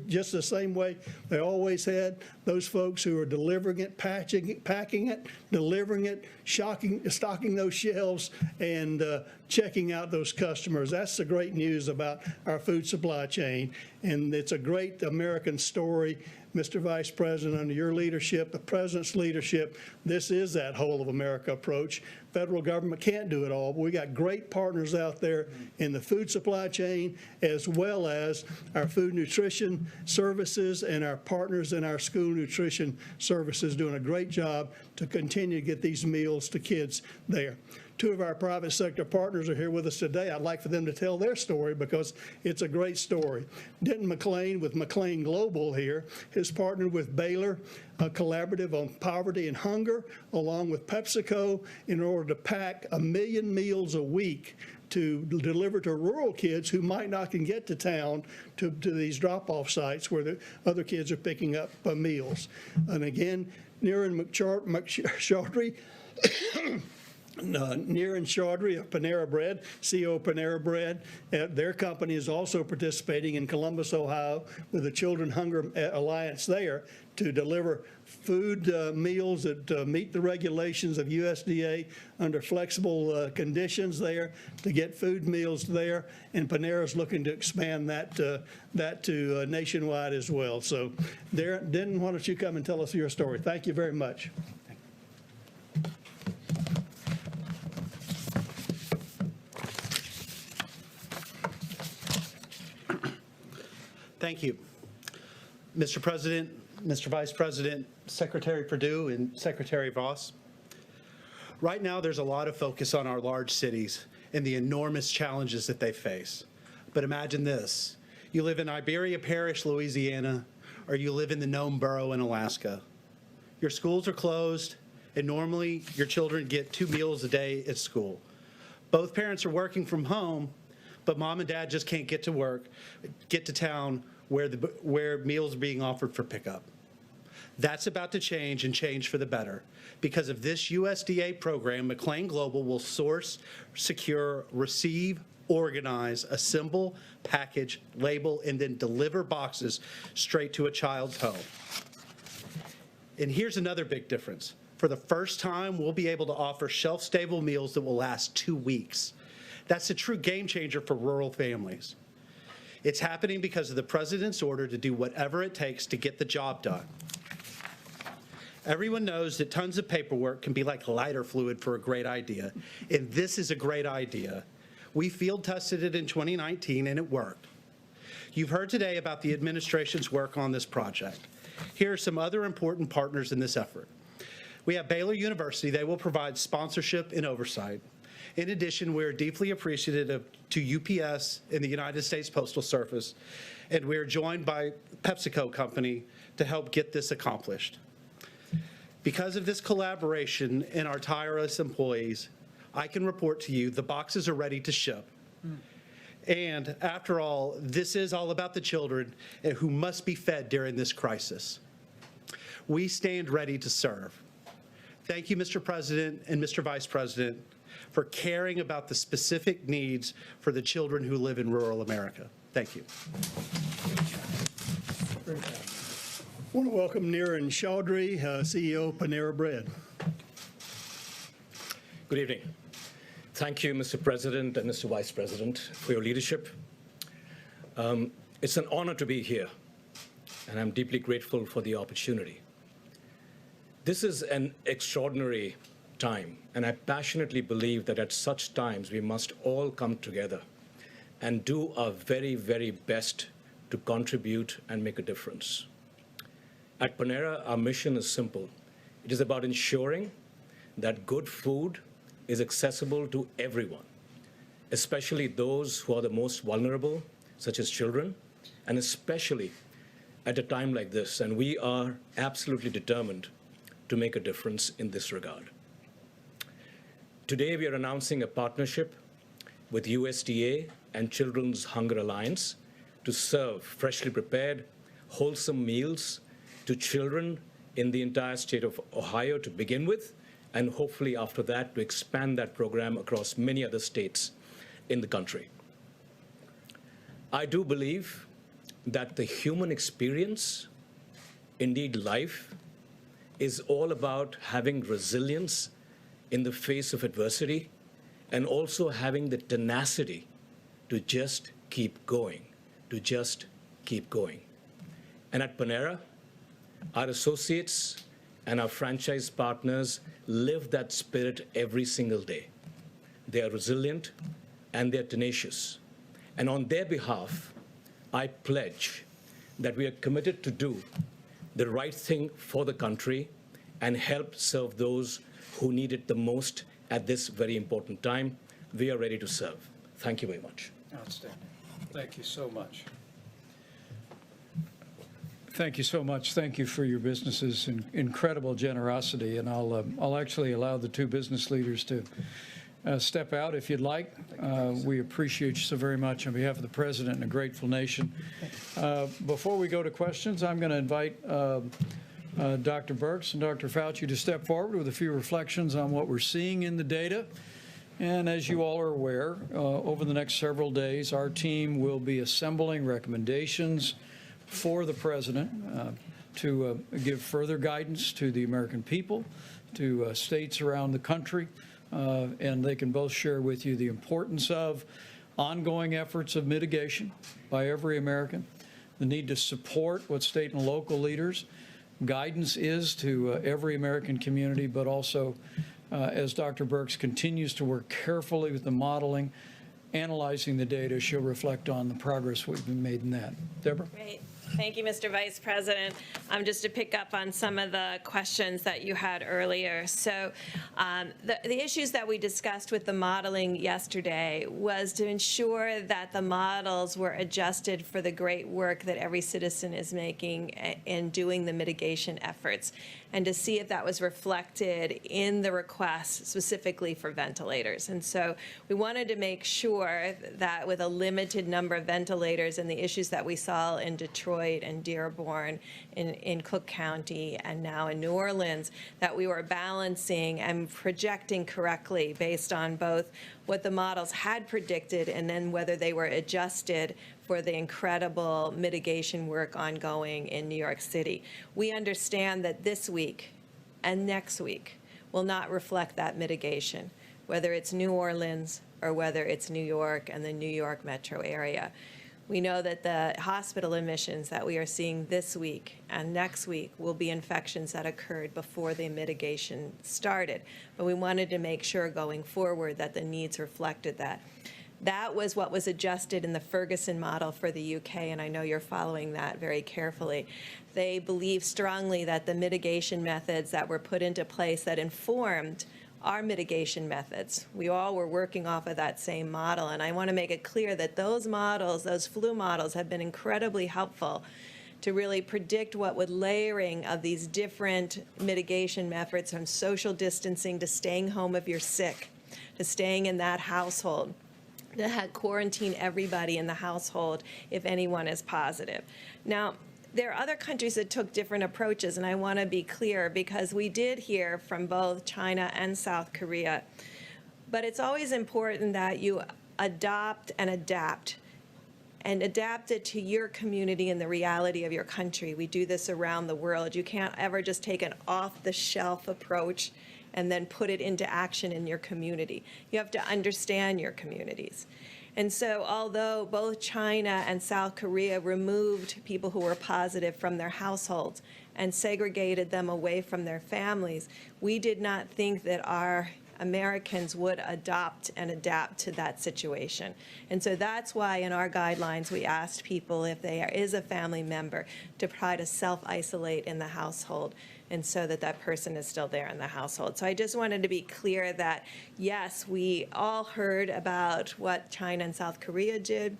just the same way they always had, those folks who are delivering it, packing it, delivering it, stocking those shelves, and checking out those customers. That's the great news about our food supply chain, and it's a great American story. Mr. Vice President, under your leadership, the President's leadership, this is that whole of America approach. Federal government can't do it all, but we got great partners out there in the food supply chain, as well as our food nutrition services and our partners in our school nutrition services doing a great job to continue to get these meals to kids there. Two of our private sector partners are here with us today. I'd like for them to tell their story because it's a great story. Denton McLean with McLean Global here has partnered with Baylor Collaborative on Poverty and Hunger, along with PepsiCo, in order to pack 1 million meals a week to deliver to rural kids who might not can get to town to these drop-off sites where the other kids are picking up meals. And again, Niran Chaudhry Niran Chaudhry of Panera Bread, CEO of Panera Bread. Their company is also participating in Columbus, Ohio, with the Children Hunger Alliance there to deliver food meals that meet the regulations of USDA under flexible conditions there, to get food meals there. And Panera is looking to expand that to nationwide as well. So, Denton, why don't you come and tell us your story? Thank you very much. Thank you. Mr. President, Mr. Vice President, Secretary Perdue, and Secretary Voss. Right now, there's a lot of focus on our large cities and the enormous challenges that they face. But imagine this. You live in Iberia Parish, Louisiana, or you live in the Nome Borough in Alaska. Your schools are closed, and normally your children get 2 meals a day at school. Both parents are working from home, but mom and dad just can't get to town where meals are being offered for pickup. That's about to change, and change for the better. Because of this USDA program, McLean Global will source, secure, receive, organize, assemble, package, label, and then deliver boxes straight to a child's home. And here's another big difference. For the first time, we'll be able to offer shelf-stable meals that will last 2 weeks. That's a true game changer for rural families. It's happening because of the President's order to do whatever it takes to get the job done. Everyone knows that tons of paperwork can be like lighter fluid for a great idea, and this is a great idea. We field tested it in 2019, and it worked. You've heard today about the administration's work on this project. Here are some other important partners in this effort. We have Baylor University. They will provide sponsorship and oversight. In addition, we are deeply appreciative to UPS and the United States Postal Service, and we are joined by PepsiCo Company to help get this accomplished. Because of this collaboration and our tireless employees, I can report to you the boxes are ready to ship. And after all, this is all about the children who must be fed during this crisis. We stand ready to serve. Thank you, Mr. President and Mr. Vice President, for caring about the specific needs for the children who live in rural America. Thank you. I want to welcome Niran Chaudhry, CEO of Panera Bread. Good evening. Thank you, Mr. President and Mr. Vice President, for your leadership. It's an honor to be here, and I'm deeply grateful for the opportunity. This is an extraordinary time, and I passionately believe that at such times we must all come together and do our very, very best to contribute and make a difference. At Panera, our mission is simple. It is about ensuring that good food is accessible to everyone, especially those who are the most vulnerable, such as children, and especially at a time like this. And we are absolutely determined to make a difference in this regard. Today, we are announcing a partnership with USDA and Children's Hunger Alliance to serve freshly prepared, wholesome meals to children in the entire state of Ohio to begin with, and hopefully after that to expand that program across many other states in the country. I do believe that the human experience, indeed life, is all about having resilience in the face of adversity and also having the tenacity to just keep going, to just keep going. And at Panera, our associates and our franchise partners live that spirit every single day. They are resilient and they're tenacious. And on their behalf, I pledge that we are committed to do the right thing for the country and help serve those who need it the most at this very important time. We are ready to serve. Thank you very much. Outstanding. Thank you so much. Thank you so much. Thank you for your business's incredible generosity. And I'll actually allow the two business leaders to step out if you'd like. We appreciate you so very much on behalf of the President and a grateful nation. Before we go to questions, I'm going to invite Dr. Birx and Dr. Fauci to step forward with a few reflections on what we're seeing in the data. And as you all are aware, over the next several days, our team will be assembling recommendations for the President to give further guidance to the American people, to states around the country, and they can both share with you the importance of ongoing efforts of mitigation by every American, the need to support what state and local leaders guidance is to every American community, but also as Dr. Birx continues to work carefully with the modeling, analyzing the data, she'll reflect on the progress we've made in that. Deborah? Great. Thank you, Mr. Vice President. Just to pick up on some of the questions that you had earlier. So the issues that we discussed with the modeling yesterday was to ensure that the models were adjusted for the great work that every citizen is making in doing the mitigation efforts, and to see if that was reflected in the requests specifically for ventilators. And so we wanted to make sure that with a limited number of ventilators and the issues that we saw in Detroit and Dearborn, in Cook County, and now in New Orleans, that we were balancing and projecting correctly based on both what the models had predicted and then whether they were adjusted for the incredible mitigation work ongoing in New York City. We understand that this week and next week will not reflect that mitigation, whether it's New Orleans or whether it's New York and the New York metro area. We know that the hospital admissions that we are seeing this week and next week will be infections that occurred before the mitigation started. But we wanted to make sure going forward that the needs reflected that. That was what was adjusted in the Ferguson model for the UK, and I know you're following that very carefully. They believe strongly that the mitigation methods that were put into place that informed our mitigation methods, we all were working off of that same model. And I want to make it clear that those models, those flu models, have been incredibly helpful to really predict what would layering of these different mitigation methods, from social distancing to staying home if you're sick, to staying in that household, to quarantine everybody in the household if anyone is positive. Now, there are other countries that took different approaches, and I want to be clear because we did hear from both China and South Korea. But it's always important that you adopt and adapt it to your community and the reality of your country. We do this around the world. You can't ever just take an off-the-shelf approach and then put it into action in your community. You have to understand your communities. And so although both China and South Korea removed people who were positive from their households and segregated them away from their families, we did not think that our Americans would adopt and adapt to that situation. And so that's why in our guidelines we asked people, if there is a family member, to try to self-isolate in the household, and so that that person is still there in the household. So I just wanted to be clear that, yes, we all heard about what China and South Korea did.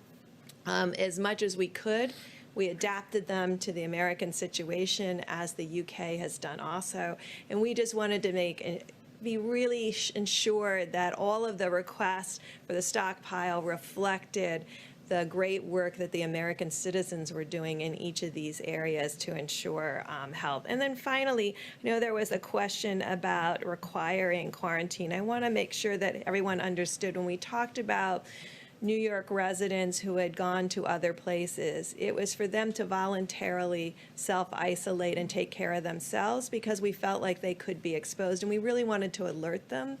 As much as we could, we adapted them to the American situation, as the UK has done also. And we just wanted to be really ensured that all of the requests for the stockpile reflected the great work that the American citizens were doing in each of these areas to ensure health. And then finally, I know there was a question about requiring quarantine. I want to make sure that everyone understood when we talked about New York residents who had gone to other places, it was for them to voluntarily self-isolate and take care of themselves, because we felt like they could be exposed. And we really wanted to alert them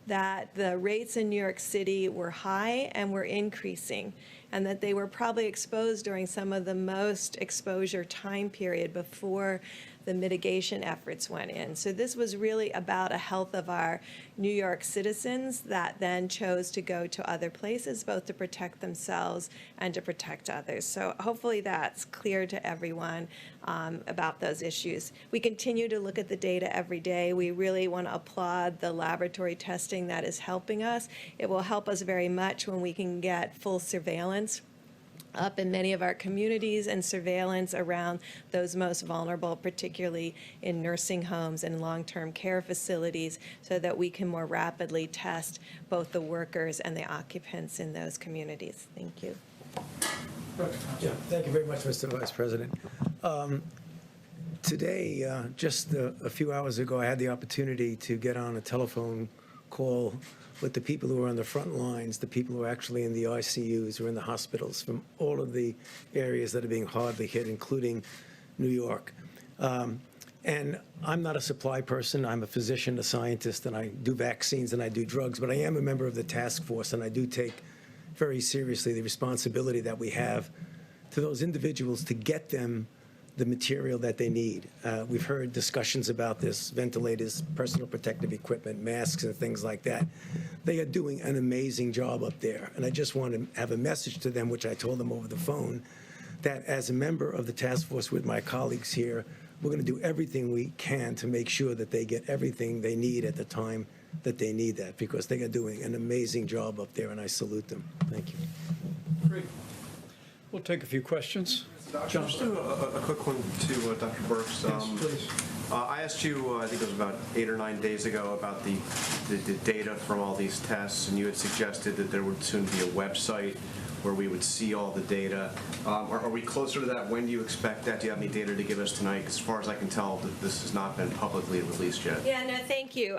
that the rates in New York City were high and were increasing, and that they were probably exposed during some of the most exposure time period before the mitigation efforts went in. So this was really about a health of our New York citizens that then chose to go to other places, both to protect themselves and to protect others. So hopefully that's clear to everyone about those issues. We continue to look at the data every day. We really want to applaud the laboratory testing that is helping us. It will help us very much when we can get full surveillance up in many of our communities and surveillance around those most vulnerable, particularly in nursing homes and long-term care facilities, so that we can more rapidly test both the workers and the occupants in those communities. Thank you. Yeah, thank you very much, Mr. Vice President. Today, just a few hours ago, I had the opportunity to get on a telephone call with the people who are on the front lines, the people who are actually in the ICUs, who are in the hospitals, from all of the areas that are being hardly hit, including New York. And I'm not a supply person. I'm a physician, a scientist, and I do vaccines and I do drugs, but I am a member of the task force, and I do take very seriously the responsibility that we have to those individuals to get them the material that they need. We've heard discussions about this, ventilators, personal protective equipment, masks, and things like that. They are doing an amazing job up there. And I just want to have a message to them, which I told them over the phone, that as a member of the task force with my colleagues here, we're going to do everything we can to make sure that they get everything they need at the time that they need that, because they are doing an amazing job up there, and I salute them. Thank you. Great. We'll take a few questions. John, just do a quick one to Dr. Birx. Yes, please. I asked you, I think it was about 8 or 9 days ago, about the data from all these tests, and you had suggested that there would soon be a website where we would see all the data. Are we closer to that? When do you expect that? Do you have any data to give us tonight? 'Cause as far as I can tell, this has not been publicly released yet. Yeah, no, thank you.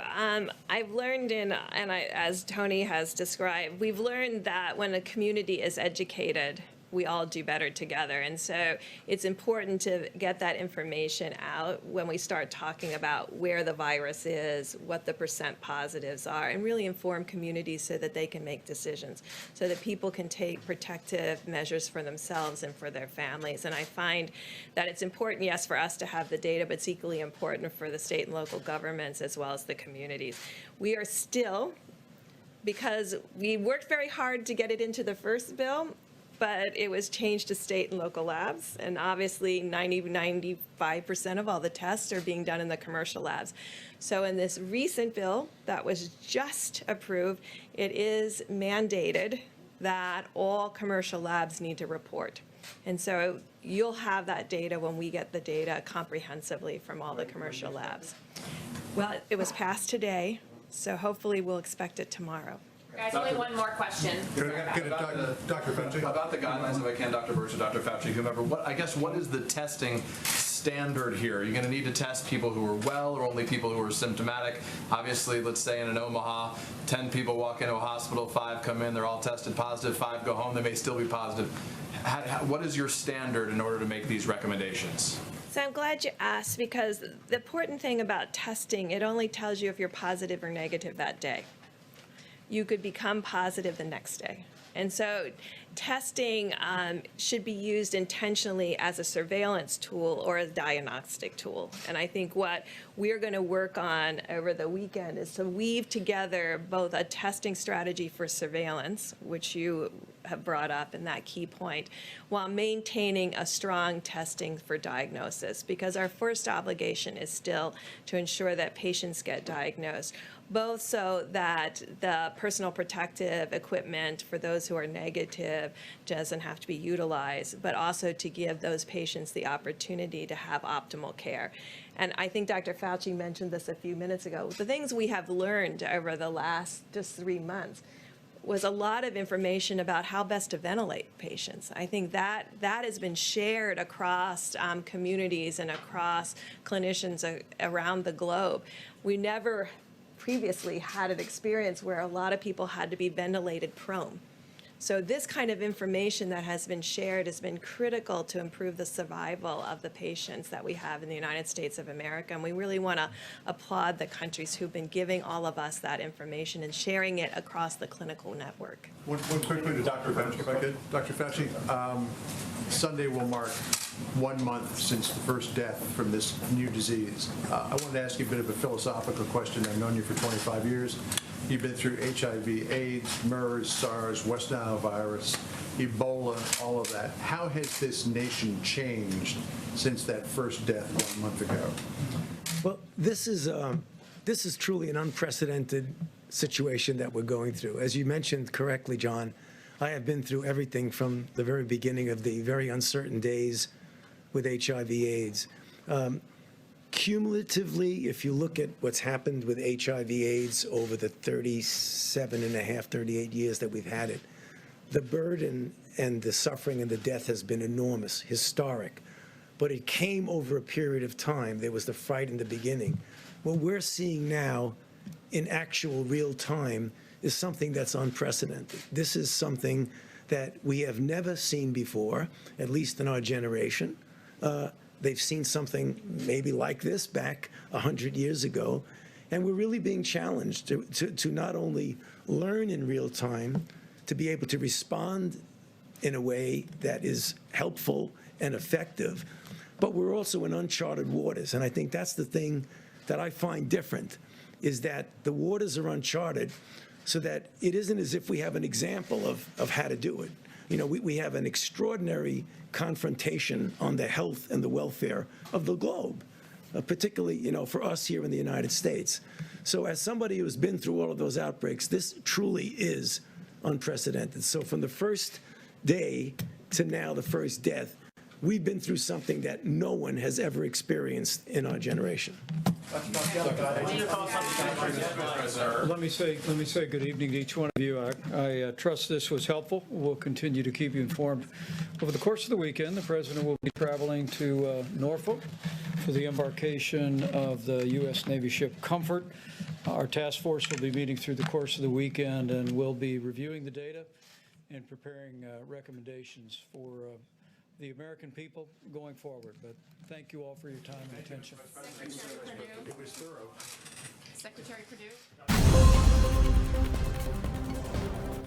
I've learned as Tony has described, we've learned that when a community is educated, we all do better together. And so it's important to get that information out when we start talking about where the virus is, what the % positives are, and really inform communities so that they can make decisions, so that people can take protective measures for themselves and for their families. And I find that it's important, yes, for us to have the data, but it's equally important for the state and local governments as well as the communities. We are still, because we worked very hard to get it into the first bill, but it was changed to state and local labs, and obviously 95% of all the tests are being done in the commercial labs. So in this recent bill that was just approved, it is mandated that all commercial labs need to report. And so you'll have that data when we get the data comprehensively from all the commercial labs. Well, it was passed today, so hopefully we'll expect it tomorrow. Guys, only one more question. Dr. Fauci. About the guidelines, if I can, Dr. Birx or Dr. Fauci, whomever, what is the testing standard here? Are you going to need to test people who are well or only people who are symptomatic? Obviously, let's say in Omaha, 10 people walk into a hospital, 5 come in, they're all tested positive, 5 go home, they may still be positive. What is your standard in order to make these recommendations? So I'm glad you asked, because the important thing about testing, it only tells you if you're positive or negative that day. You could become positive the next day. And so testing should be used intentionally as a surveillance tool or a diagnostic tool. And I think what we're going to work on over the weekend is to weave together both a testing strategy for surveillance, which you have brought up in that key point, while maintaining a strong testing for diagnosis, because our first obligation is still to ensure that patients get diagnosed, both so that the personal protective equipment for those who are negative doesn't have to be utilized, but also to give those patients the opportunity to have optimal care. And I think Dr. Fauci mentioned this a few minutes ago. The things we have learned over the last just 3 months was a lot of information about how best to ventilate patients. I think that has been shared across communities and across clinicians around the globe. We never previously had an experience where a lot of people had to be ventilated prone. So this kind of information that has been shared has been critical to improve the survival of the patients that we have in the United States of America. And we really want to applaud the countries who've been giving all of us that information and sharing it across the clinical network. One quickly to Dr. Fauci, if I could. Dr. Fauci, Sunday will mark 1 month since the first death from this new disease. I wanted to ask you a bit of a philosophical question. I've known you for 25 years. You've been through HIV, AIDS, MERS, SARS, West Nile virus, Ebola, all of that. How has this nation changed since that first death 1 month ago? Well, this is truly an unprecedented situation that we're going through. As you mentioned correctly, John, I have been through everything from the very beginning of the very uncertain days with HIV/AIDS. Cumulatively, if you look at what's happened with HIV/AIDS over the 38 years that we've had it, the burden and the suffering and the death has been enormous, historic. But it came over a period of time. There was the fright in the beginning. What we're seeing now in actual real time is something that's unprecedented. This is something that we have never seen before, at least in our generation. They've seen something maybe like this back 100 years ago, and we're really being challenged to not only learn in real time, to be able to respond in a way that is helpful and effective, but we're also in uncharted waters. And I think that's the thing that I find different, is that the waters are uncharted so that it isn't as if we have an example of how to do it. You know, we have an extraordinary confrontation on the health and the welfare of the globe, particularly, you know, for us here in the United States. So as somebody who's been through all of those outbreaks, this truly is unprecedented. So from the first day to now, the first death, we've been through something that no one has ever experienced in our generation. Let me say good evening to each one of you. I trust this was helpful. We'll continue to keep you informed. Over the course of the weekend, the President will be traveling to Norfolk for the embarkation of the U.S. Navy ship Comfort. Our task force will be meeting through the course of the weekend, and we'll be reviewing the data and preparing recommendations for the American people going forward. But thank you all for your time and attention. Secretary Perdue.